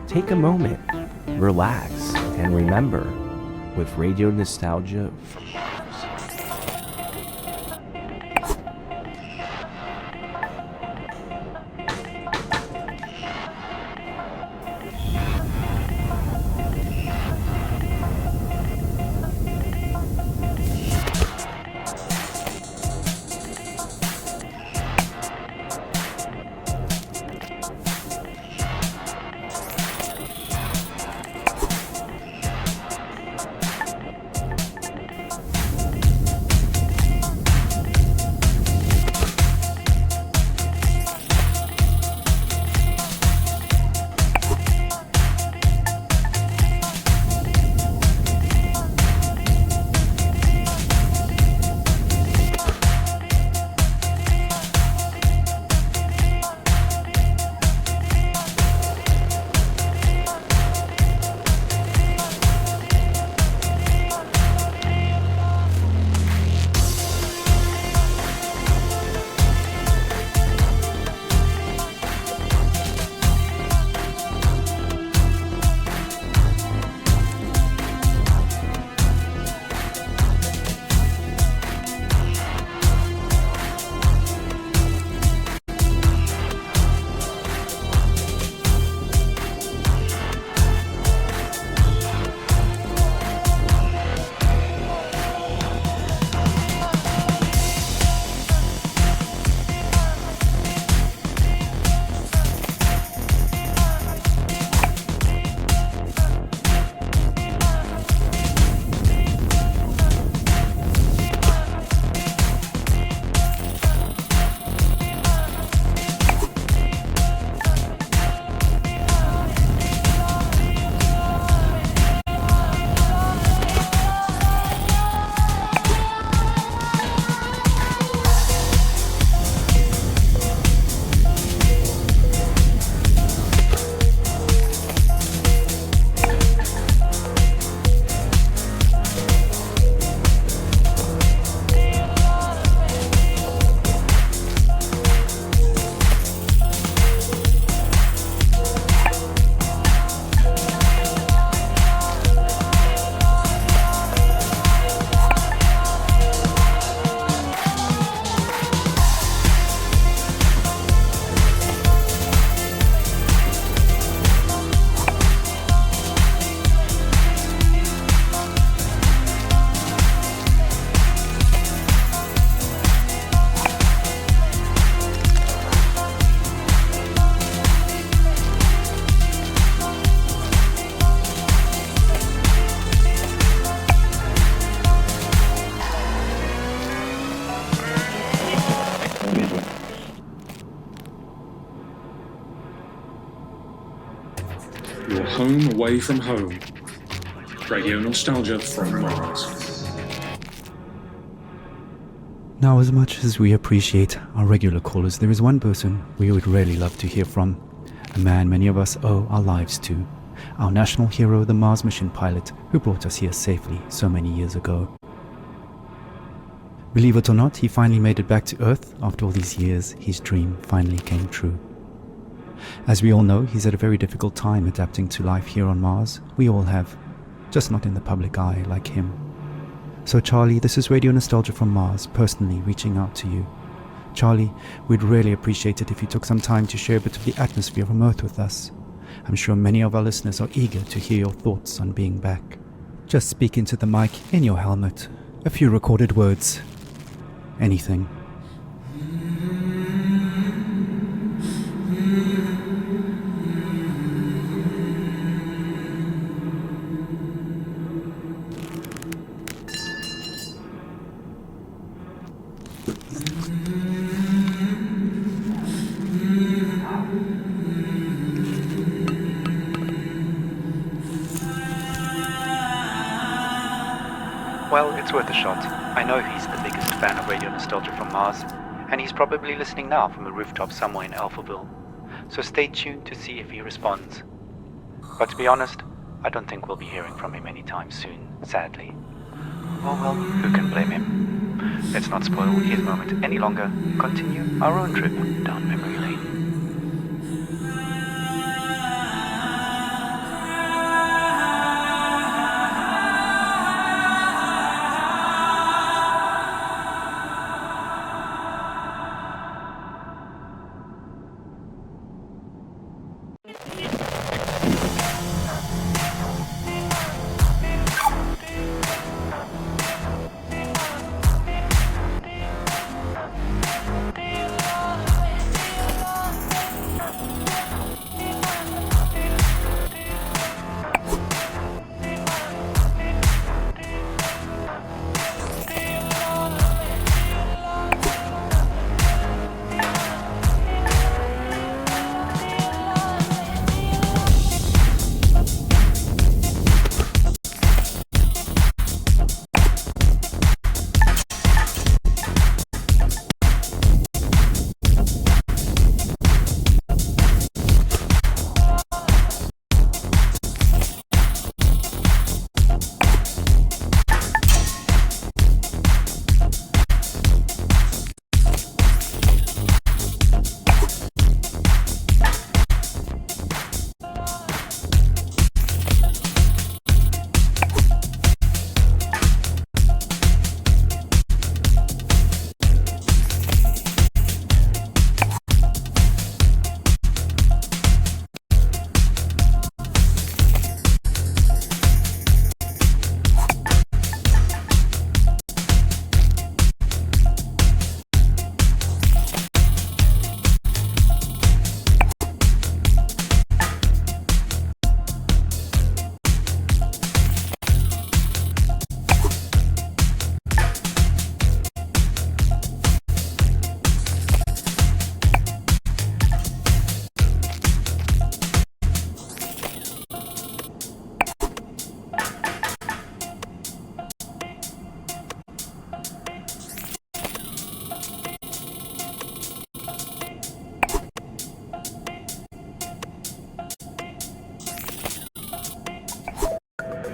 Take a moment, relax, and remember, with Radio Nostalgia from Mars. Your home away from home. Radio nostalgia from Mars. Now, as much as we appreciate our regular callers, there is one person we would really love to hear from. A man many of us owe our lives to. Our national hero, the Mars mission pilot who brought us here safely so many years ago. Believe it or not, he finally made it back to Earth. After all these years, his dream finally came true. As we all know, he's had a very difficult time adapting to life here on Mars. We all have, just not in the public eye like him. So Charlie, this is Radio Nostalgia from Mars, personally reaching out to you. Charlie, we'd really appreciate it if you took some time to share a bit of the atmosphere from Earth with us. I'm sure many of our listeners are eager to hear your thoughts on being back. Just speak into the mic in your helmet. A few recorded words. Anything. Well, it's worth a shot. I know he's the biggest fan of Radio Nostalgia from Mars, and he's probably listening now from a rooftop somewhere in Alphaville. So stay tuned to see if he responds. But to be honest, I don't think we'll be hearing from him anytime soon, sadly. Oh well, who can blame him? Let's not spoil his moment any longer. Continue our own trip down memory lane.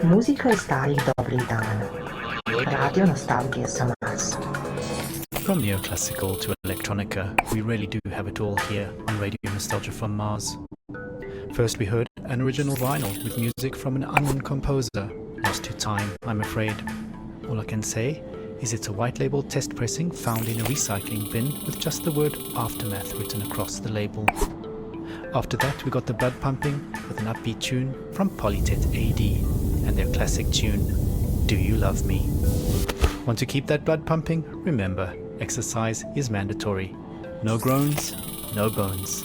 Muzika iz starih dobrih dana. Radio nostalgije sa Mars. From neoclassical to electronica, we really do have it all here on Radio Nostalgia from Mars. First we heard an original vinyl with music from an unknown composer, lost to time, I'm afraid. All I can say is it's a white label test pressing found in a recycling bin with just the word Aftermath written across the label. After that we got the blood pumping with an upbeat tune from Polytet AD and their classic tune, Do You Love Me? Want to keep that blood pumping? Remember, exercise is mandatory. No groans, no bones.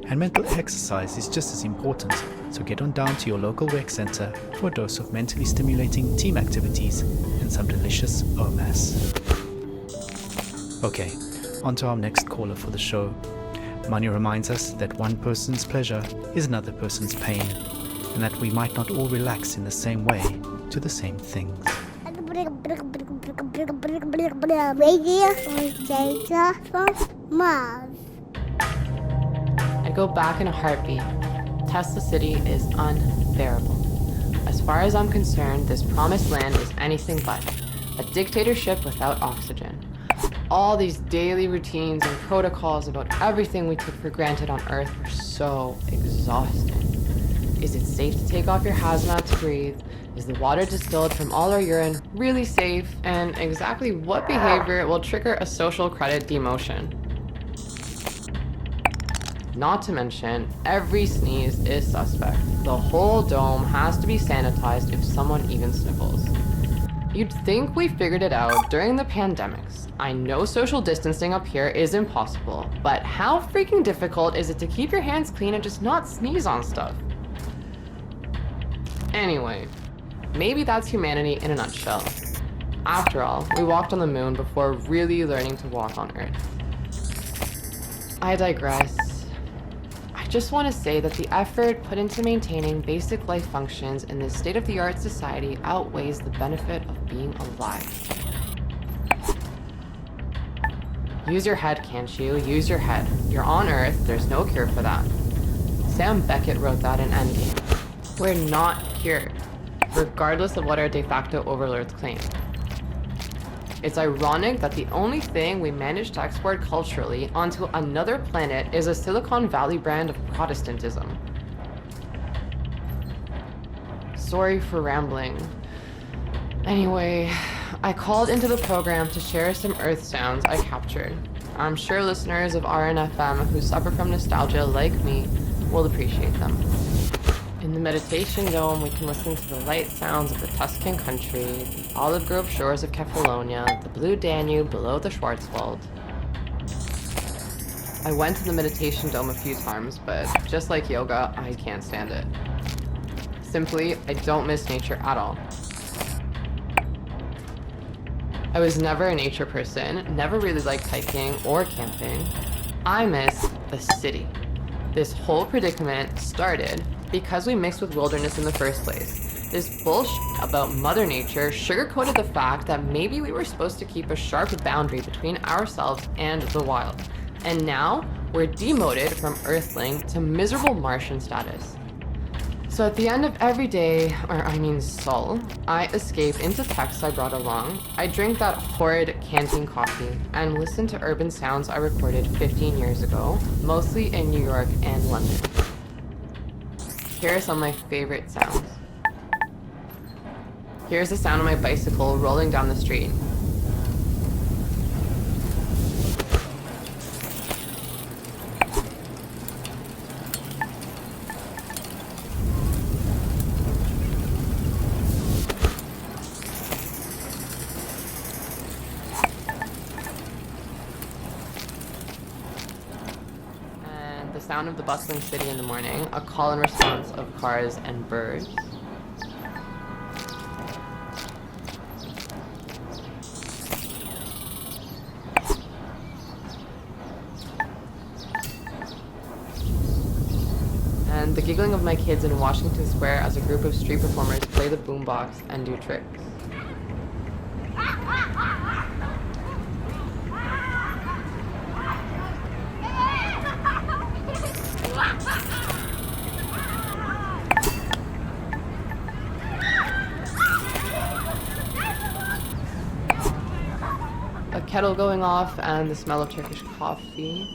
And mental exercise is just as important, so get on down to your local rec center for a dose of mentally stimulating team activities and some delicious OMAS. Okay, on to our next caller for the show. Money reminds us that one person's pleasure is another person's pain, and that we might not all relax in the same way to the same things. Radio from Mars. I'd go back in a heartbeat. Tesla City is unbearable. As far as I'm concerned, this promised land is anything but a dictatorship without oxygen. All these daily routines and protocols about everything we took for granted on Earth were so exhausting. Is it safe to take off your hazmat to breathe? Is the water distilled from all our urine really safe? And exactly what behavior will trigger a social credit demotion? Not to mention, every sneeze is suspect. The whole dome has to be sanitized if someone even sniffles. You'd think we figured it out during the pandemics. I know social distancing up here is impossible, but how freaking difficult is it to keep your hands clean and just not sneeze on stuff? Anyway, maybe that's humanity in a nutshell. After all, we walked on the moon before really learning to walk on Earth. I digress. I just want to say that the effort put into maintaining basic life functions in this state-of-the-art society outweighs the benefit of being alive. Use your head, can't you? Use your head. You're on Earth, there's no cure for that. Sam Beckett wrote that in Endgame. We're not cured, regardless of what our de facto overlords claim. It's ironic that the only thing we managed to export culturally onto another planet is a Silicon Valley brand of Protestantism. Sorry for rambling. Anyway, I called into the program to share some Earth sounds I captured. I'm sure listeners of RNFM who suffer from nostalgia like me will appreciate them. In the meditation dome, we can listen to the light sounds of the Tuscan country, the olive grove shores of Kefalonia, the blue Danube below the Schwarzwald. I went to the meditation dome a few times, but just like yoga, I can't stand it. Simply, I don't miss nature at all. I was never a nature person, never really liked hiking or camping. I miss the city. This whole predicament started because we mixed with wilderness in the first place. This bullshit about Mother Nature sugarcoated the fact that maybe we were supposed to keep a sharp boundary between ourselves and the wild. And now, we're demoted from Earthling to miserable Martian status. So at the end of every day, Sol, I escape into texts I brought along. I drink that horrid canteen coffee and listen to urban sounds I recorded 15 years ago, mostly in New York and London. Here are some of my favorite sounds. Here's the sound of my bicycle rolling down the street. Sound of the bustling city in the morning, a call and response of cars and birds. And the giggling of my kids in Washington Square as a group of street performers play the boombox and do tricks. A kettle going off and the smell of Turkish coffee.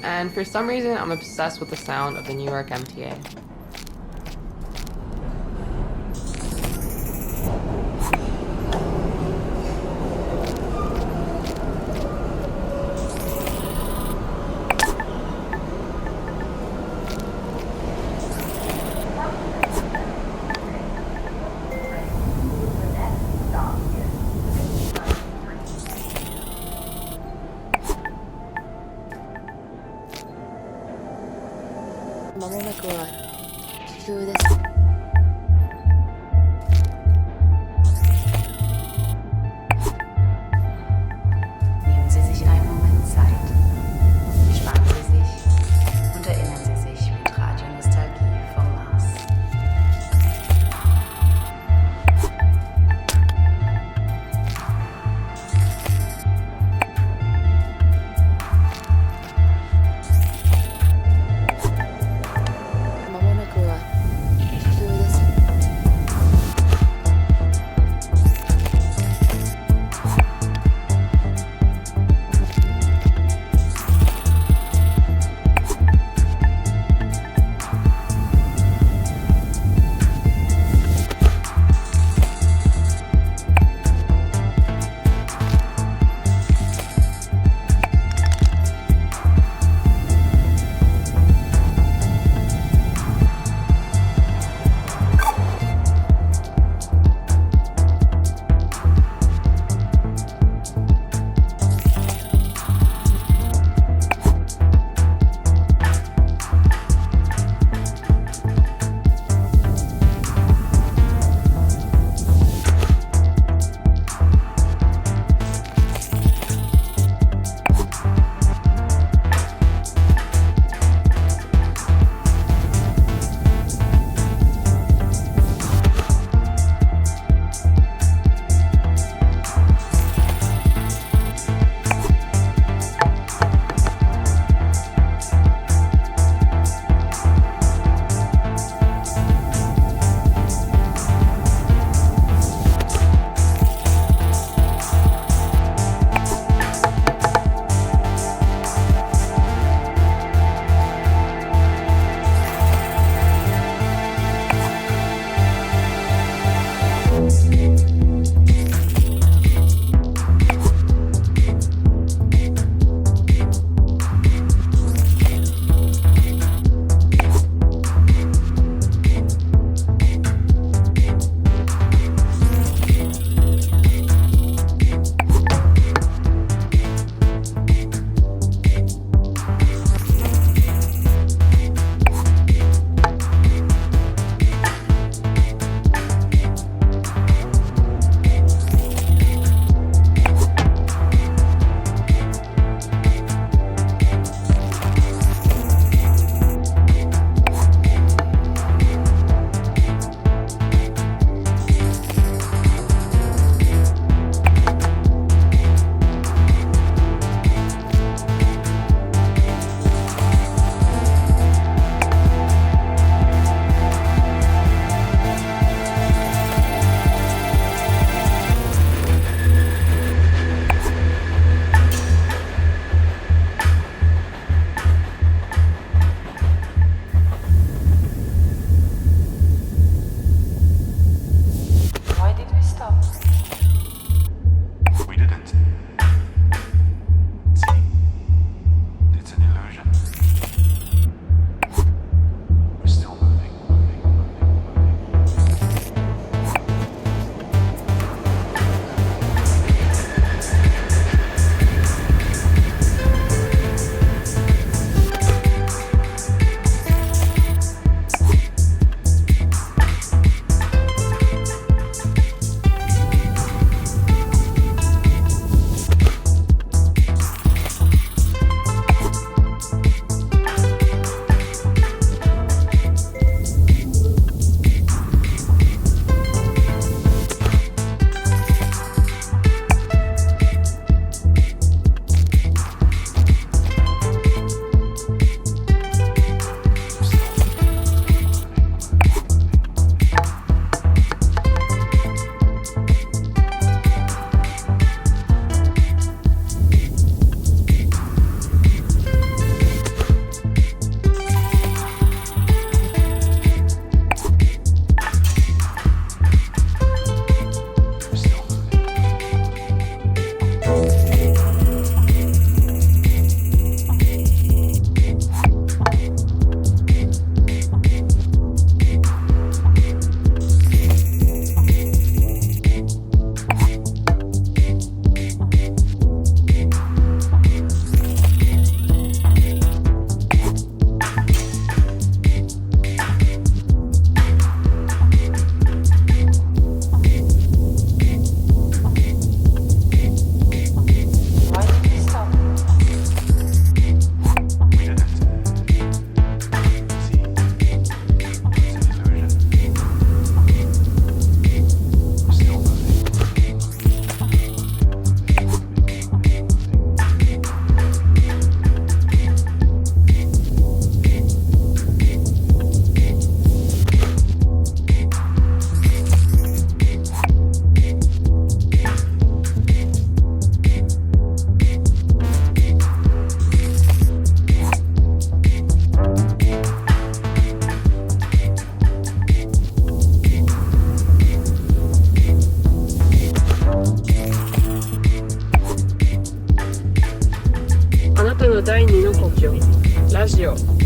And for some reason, I'm obsessed with the sound of the New York MTA. 間もなくは地球です。Nehmen Sie sich einen Moment Zeit. Entspannen Sie sich und erinnern Sie sich mit Radionostalgie vom Mars.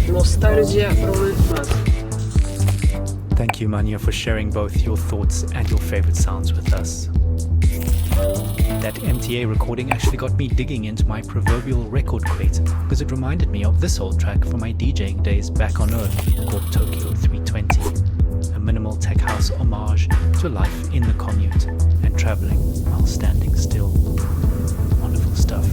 Nostalgia from Mars. Thank you, Manya, for sharing both your thoughts and your favorite sounds with us. That MTA recording actually got me digging into my proverbial record crate because it reminded me of this old track from my DJing days back on Earth called Tokyo 320, a minimal tech house homage to life in the commute and traveling while standing still. Wonderful stuff.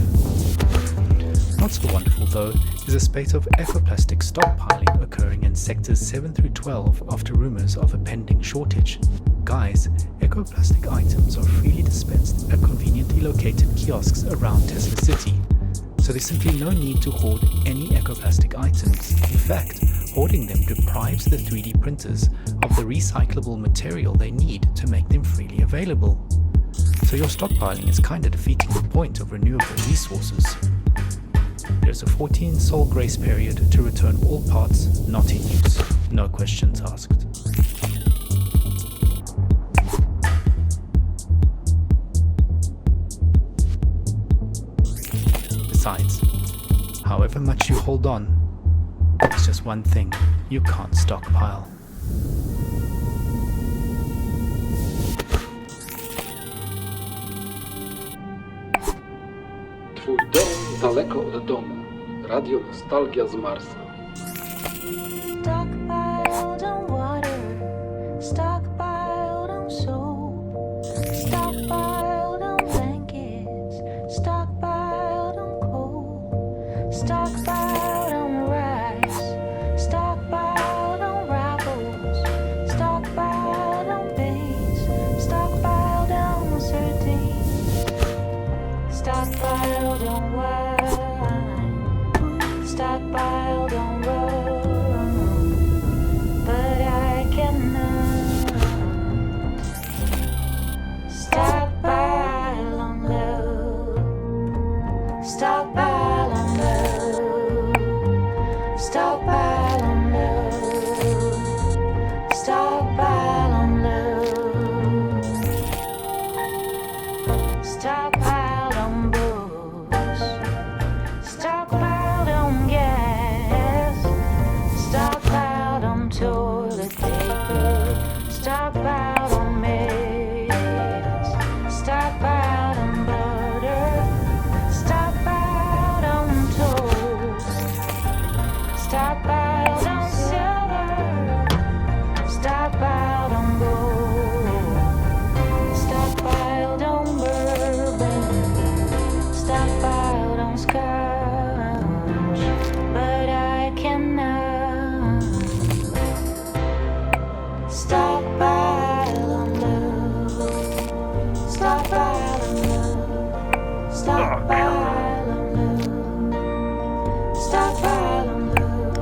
Not so wonderful though is a spate of ecoplastic stockpiling occurring in sectors 7 through 12 after rumors of a pending shortage. Guys, ecoplastic items are freely dispensed at conveniently located kiosks around Tesla City, so there's simply no need to hoard any ecoplastic items. In fact, hoarding them deprives the 3D printers of the recyclable material they need to make them freely available. So your stockpiling is kinda defeating the point of renewable resources. There's a 14-sol grace period to return all parts not in use, no questions asked. Besides, however much you hold on, there's just one thing you can't stockpile. Twój dom daleko od domu. Radio Nostalgia z Marsa. Stockpiled on water, stockpiled on soap, stockpiled on blankets, stockpiled on coal, stockpiled on rice, stockpiled on raffles, stockpiled on beans, stockpiled on sardines, stockpiled on wine. Stockpiled on rum, but I cannot stockpile on love. Stockpile on love. Stockpile on love. Stockpile on love. Stockpiled on books. Stockpiled on gas, stockpiled on toilet paper, stockpiled on maize, stockpiled on butter, stockpiled on toast, stockpiled on silver, stockpiled on gold, stockpiled on bourbon, stockpiled on scotch, but I cannot stockpile on love. Stockpile on love. Stockpile on love. Stockpile on love.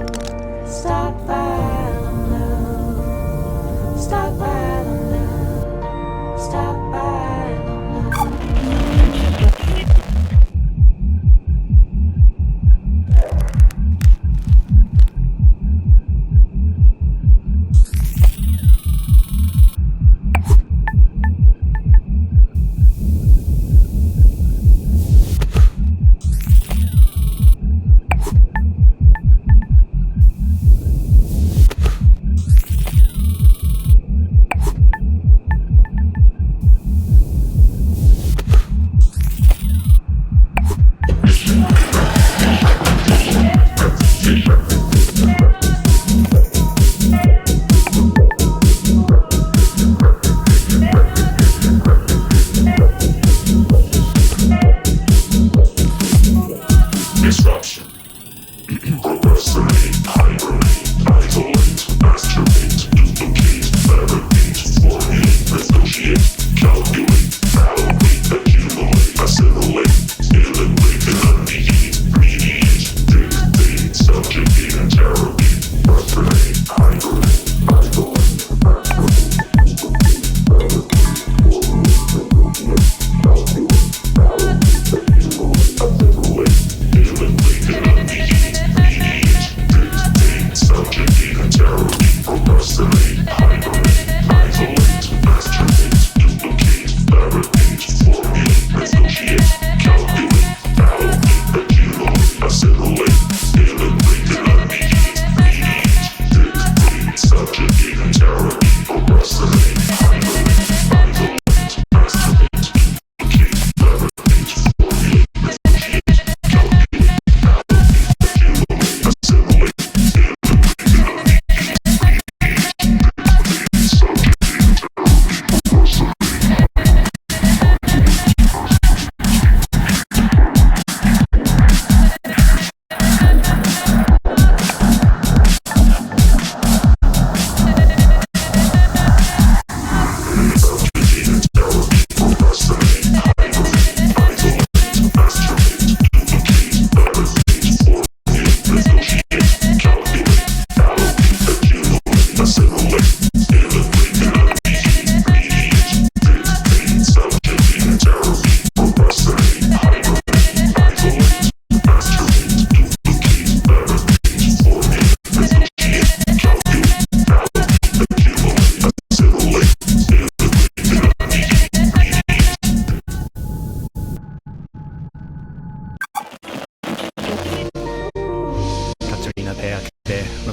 Stockpile on love. Stockpile on love. Stockpile on love.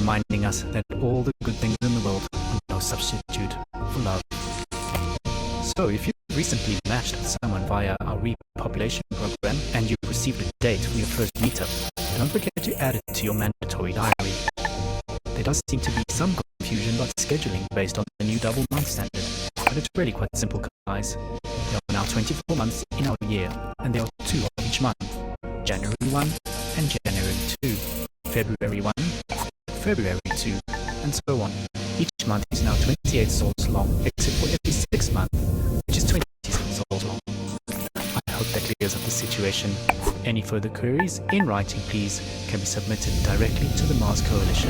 reminding us that all the good things in the world are no substitute for love. So if you recently matched with someone via our repopulation program and you received a date for your first meetup, don't forget to add it to your mandatory diary. There does seem to be some confusion about scheduling based on the new double month standard, but it's really quite simple, guys. There are now 24 months in our year, and there are 2 of each month, January 1 and January 2, February 1, February 2, and so on. Each month is now 28 sols long, except for every 6th month, which is 27 sols long. I hope that clears up the situation. Any further queries, in writing please, can be submitted directly to the Mars Coalition.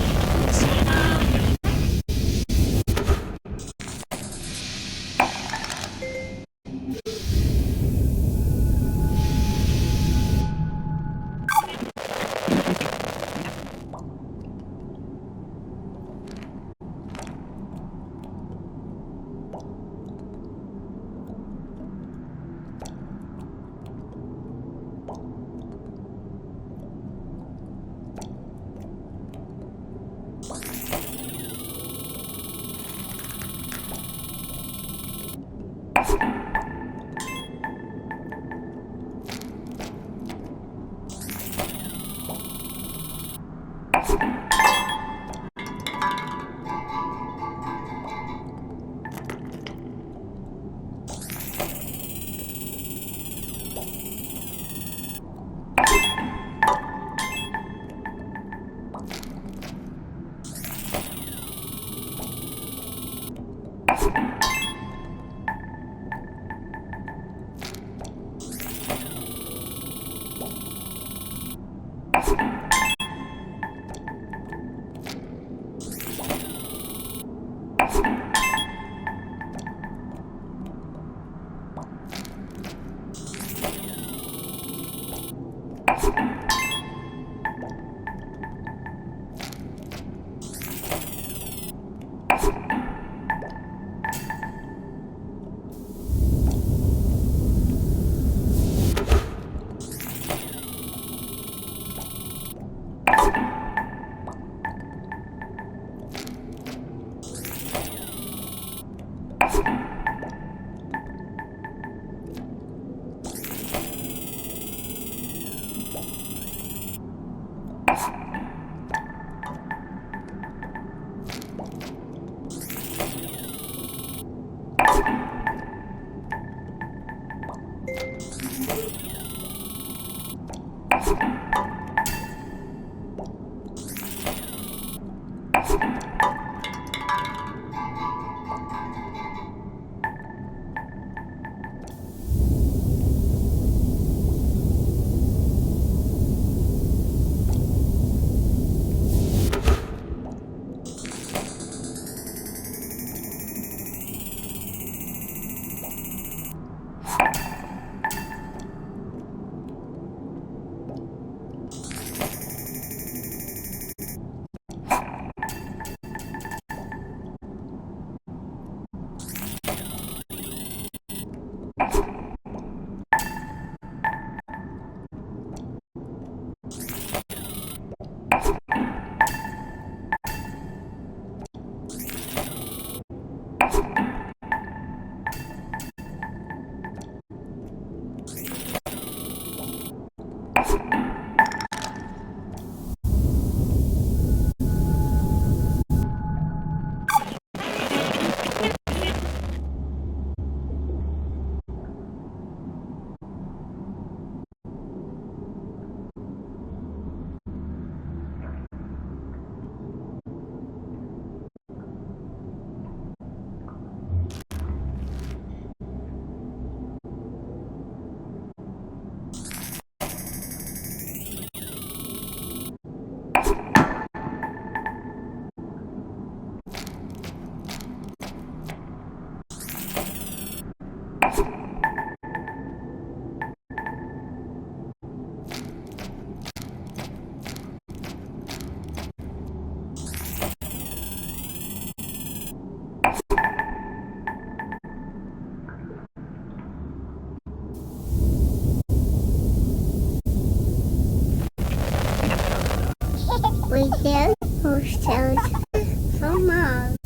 from Mars.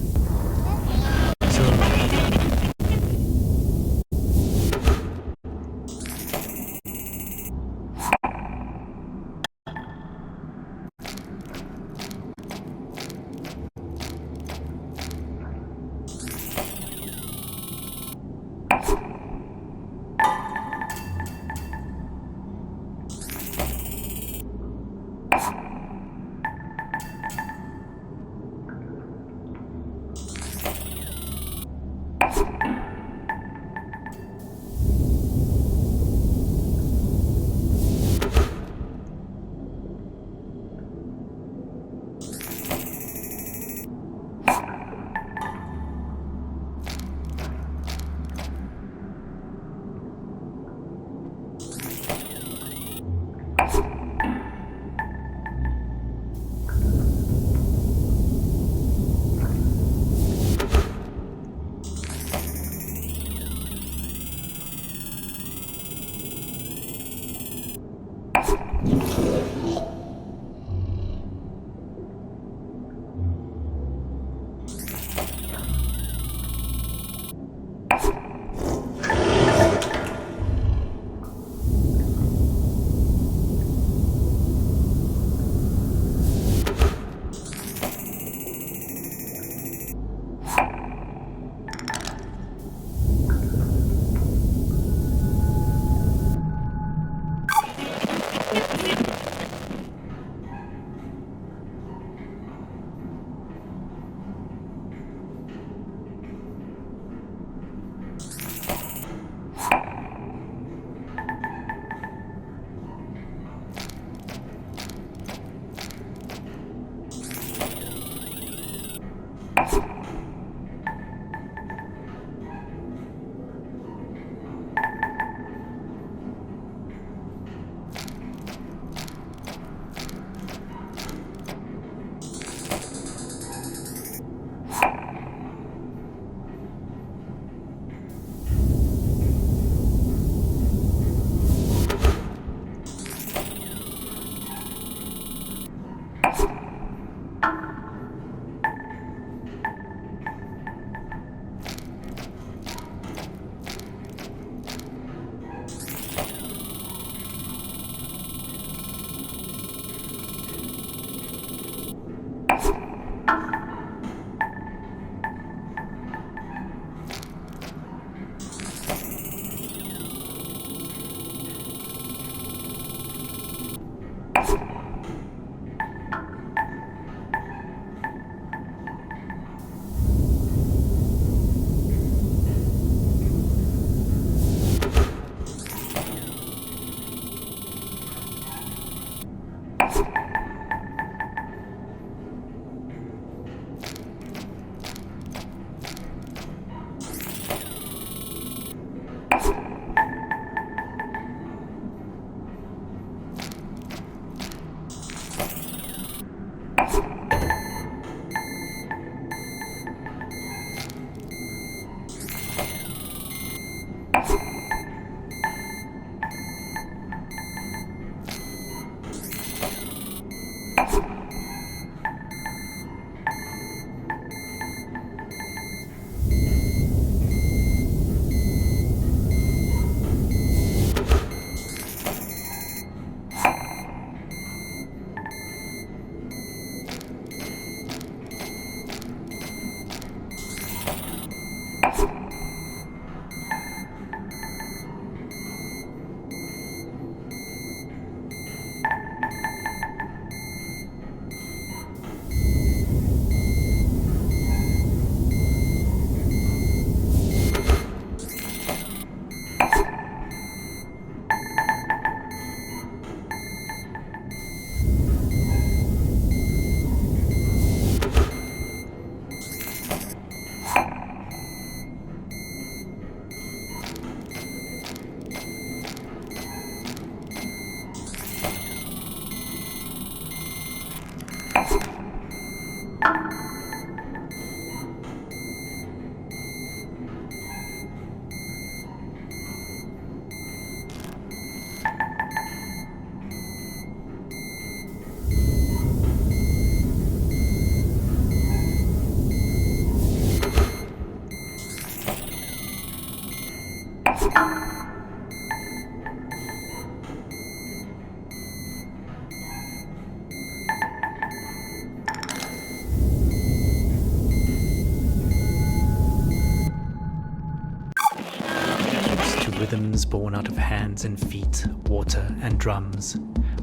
visions born out of hands and feet, water and drums.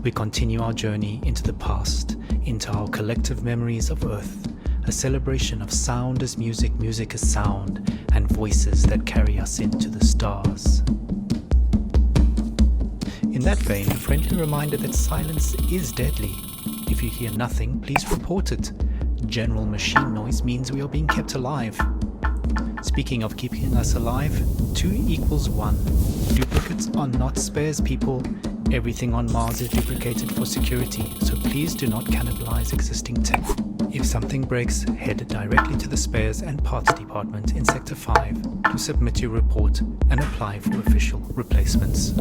We continue our journey into the past, into our collective memories of Earth, a celebration of sound as music, music as sound, and voices that carry us into the stars. In that vein, a friendly reminder that silence is deadly. If you hear nothing, please report it. General machine noise means we are being kept alive. Speaking of keeping us alive, 2 equals 1. Duplicates are not spares, people. Everything on Mars is duplicated for security, so please do not cannibalize existing tech. If something breaks, head directly to the spares and parts department in Sector 5 to submit your report and apply for official replacements.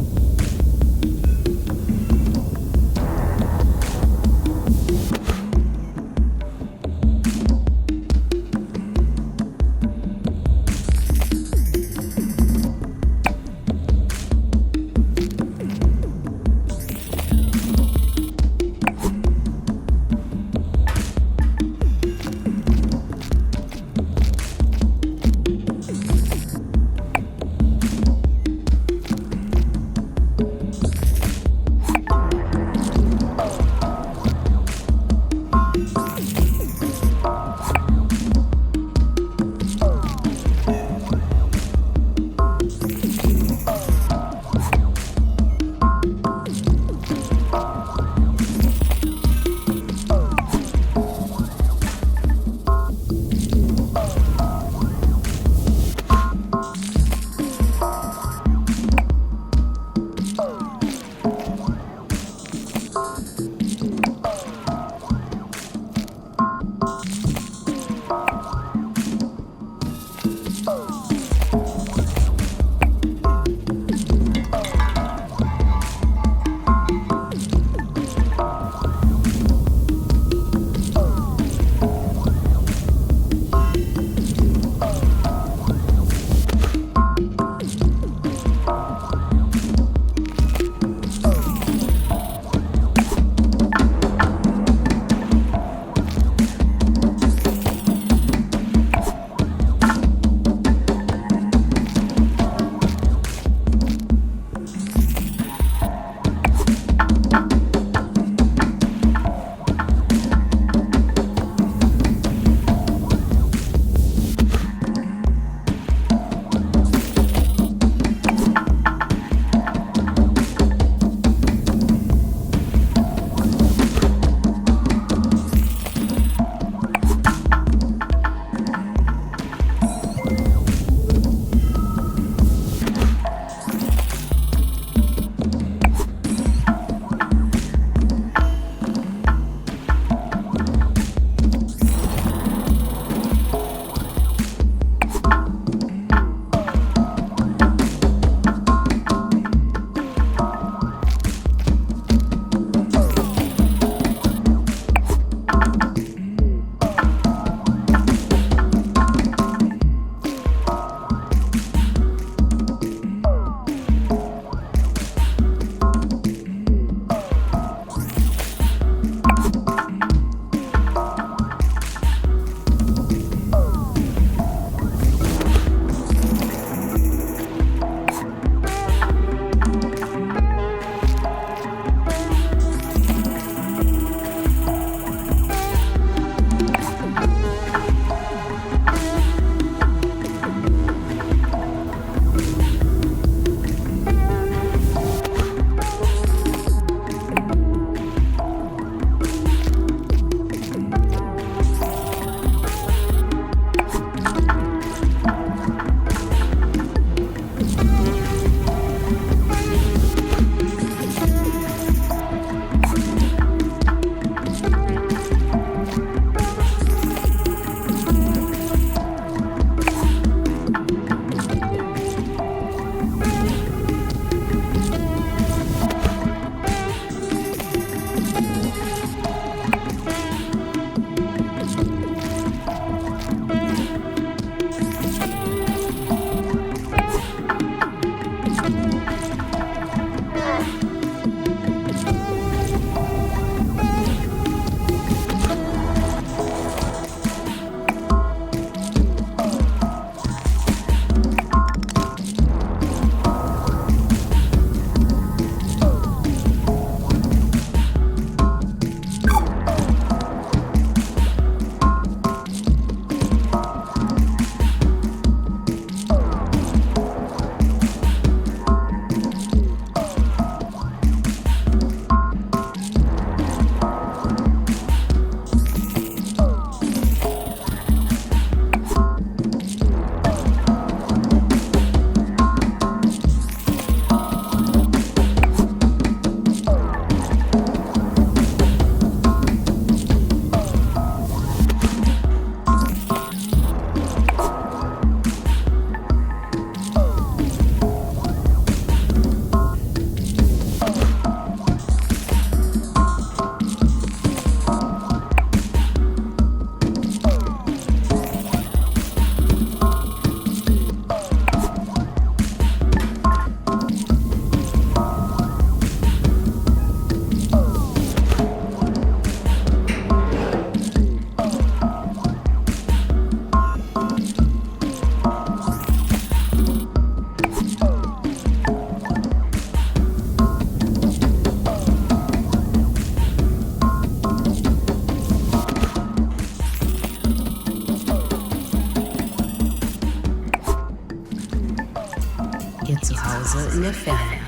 Also in der Ferne.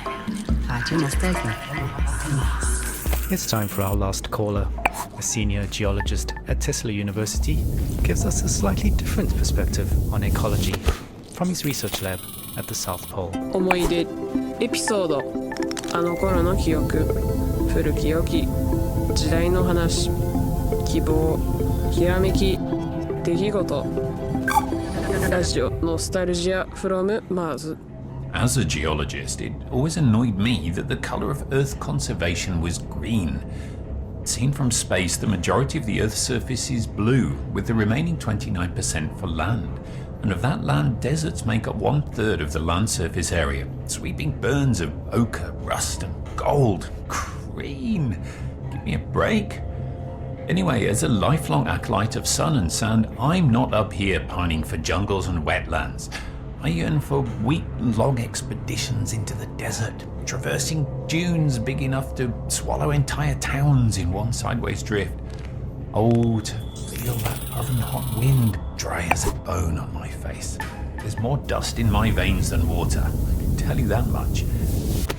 Radio Nostalgie. It's time for our last caller. A senior geologist at Tesla University gives us a slightly different perspective on ecology from his research lab at the South Pole. 思い出エピソードあの頃の記憶古き良き時代の話希望ひらめき出来事ラジオノスタルジア from Mars. As a geologist, it always annoyed me that the color of Earth conservation was green. Seen from space, the majority of the Earth's surface is blue, with the remaining 29% for land. And of that land, deserts make up 1/3 of the land surface area, sweeping burns of ochre, rust and gold. Green! Give me a break. Anyway, as a lifelong acolyte of sun and sand, I'm not up here pining for jungles and wetlands. I yearn for week-long expeditions into the desert, traversing dunes big enough to swallow entire towns in one sideways drift. Oh, to feel that oven-hot wind dry as a bone on my face. There's more dust in my veins than water, I can tell you that much.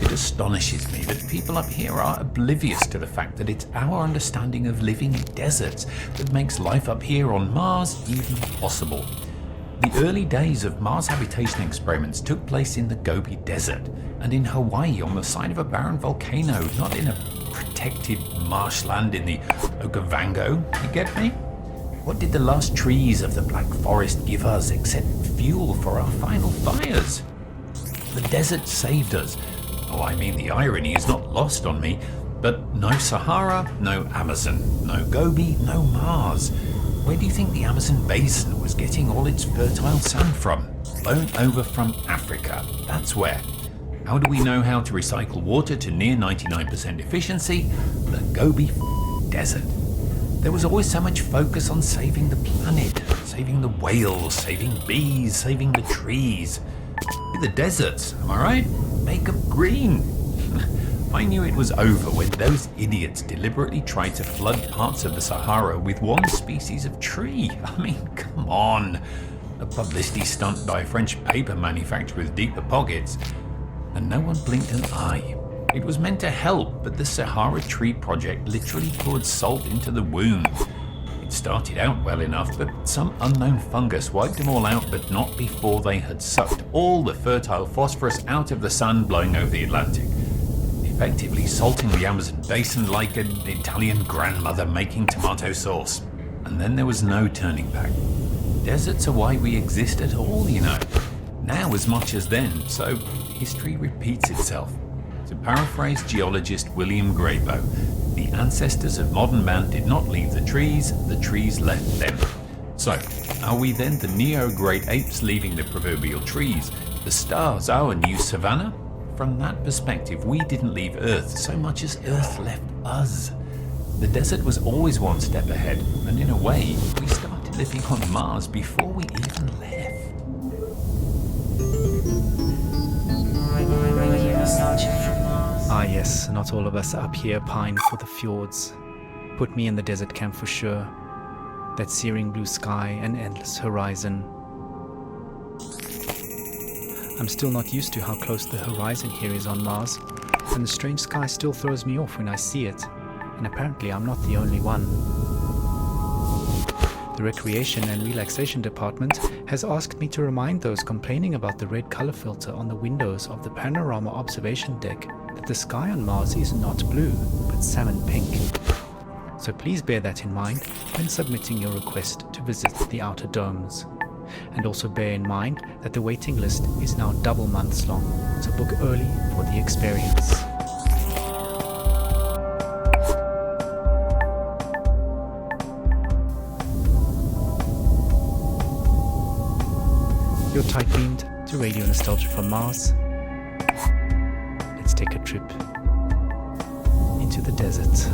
It astonishes me that people up here are oblivious to the fact that it's our understanding of living in deserts that makes life up here on Mars even possible. The early days of Mars habitation experiments took place in the Gobi Desert and in Hawaii on the side of a barren volcano, not in a protected marshland in the Okavango. You get me? What did the last trees of the Black Forest give us except fuel for our final fires? The desert saved us. Oh, I mean, the irony is not lost on me, but no Sahara, no Amazon, no Gobi, no Mars. Where do you think the Amazon basin was getting all its fertile sand from? Blown over from Africa, that's where. How do we know how to recycle water to near 99% efficiency? The Gobi Desert. There was always so much focus on saving the planet, saving the whales, saving bees, saving the trees. The deserts, am I right? Make them green. I knew it was over when those idiots deliberately tried to flood parts of the Sahara with one species of tree. I mean, come on. A publicity stunt by a French paper manufacturer with deeper pockets. And no one blinked an eye. It was meant to help, but the Sahara Tree Project literally poured salt into the wound. It started out well enough, but some unknown fungus wiped them all out, but not before they had sucked all the fertile phosphorus out of the sun blowing over the Atlantic. Effectively salting the Amazon basin like an Italian grandmother making tomato sauce. And then there was no turning back. Deserts are why we exist at all, you know. Now as much as then, so history repeats itself. To paraphrase geologist William Graybo, the ancestors of modern man did not leave the trees left them. So, are we then the neo-great apes leaving the proverbial trees? The stars our new savannah? From that perspective, we didn't leave Earth so much as Earth left us. The desert was always one step ahead, and in a way, we started living on Mars before we even left. Ah yes, not all of us up here pine for the fjords. Put me in the desert camp for sure. That searing blue sky and endless horizon. I'm still not used to how close the horizon here is on Mars, and the strange sky still throws me off when I see it, and apparently I'm not the only one. The Recreation and Relaxation Department has asked me to remind those complaining about the red color filter on the windows of the panorama observation deck that the sky on Mars is not blue, but salmon pink. So please bear that in mind when submitting your request to visit the outer domes. And also bear in mind that the waiting list is now double months long, so book early for the experience. You're tight-beamed to Radio Nostalgia from Mars. Let's take a trip into the desert.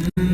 Mm-hmm.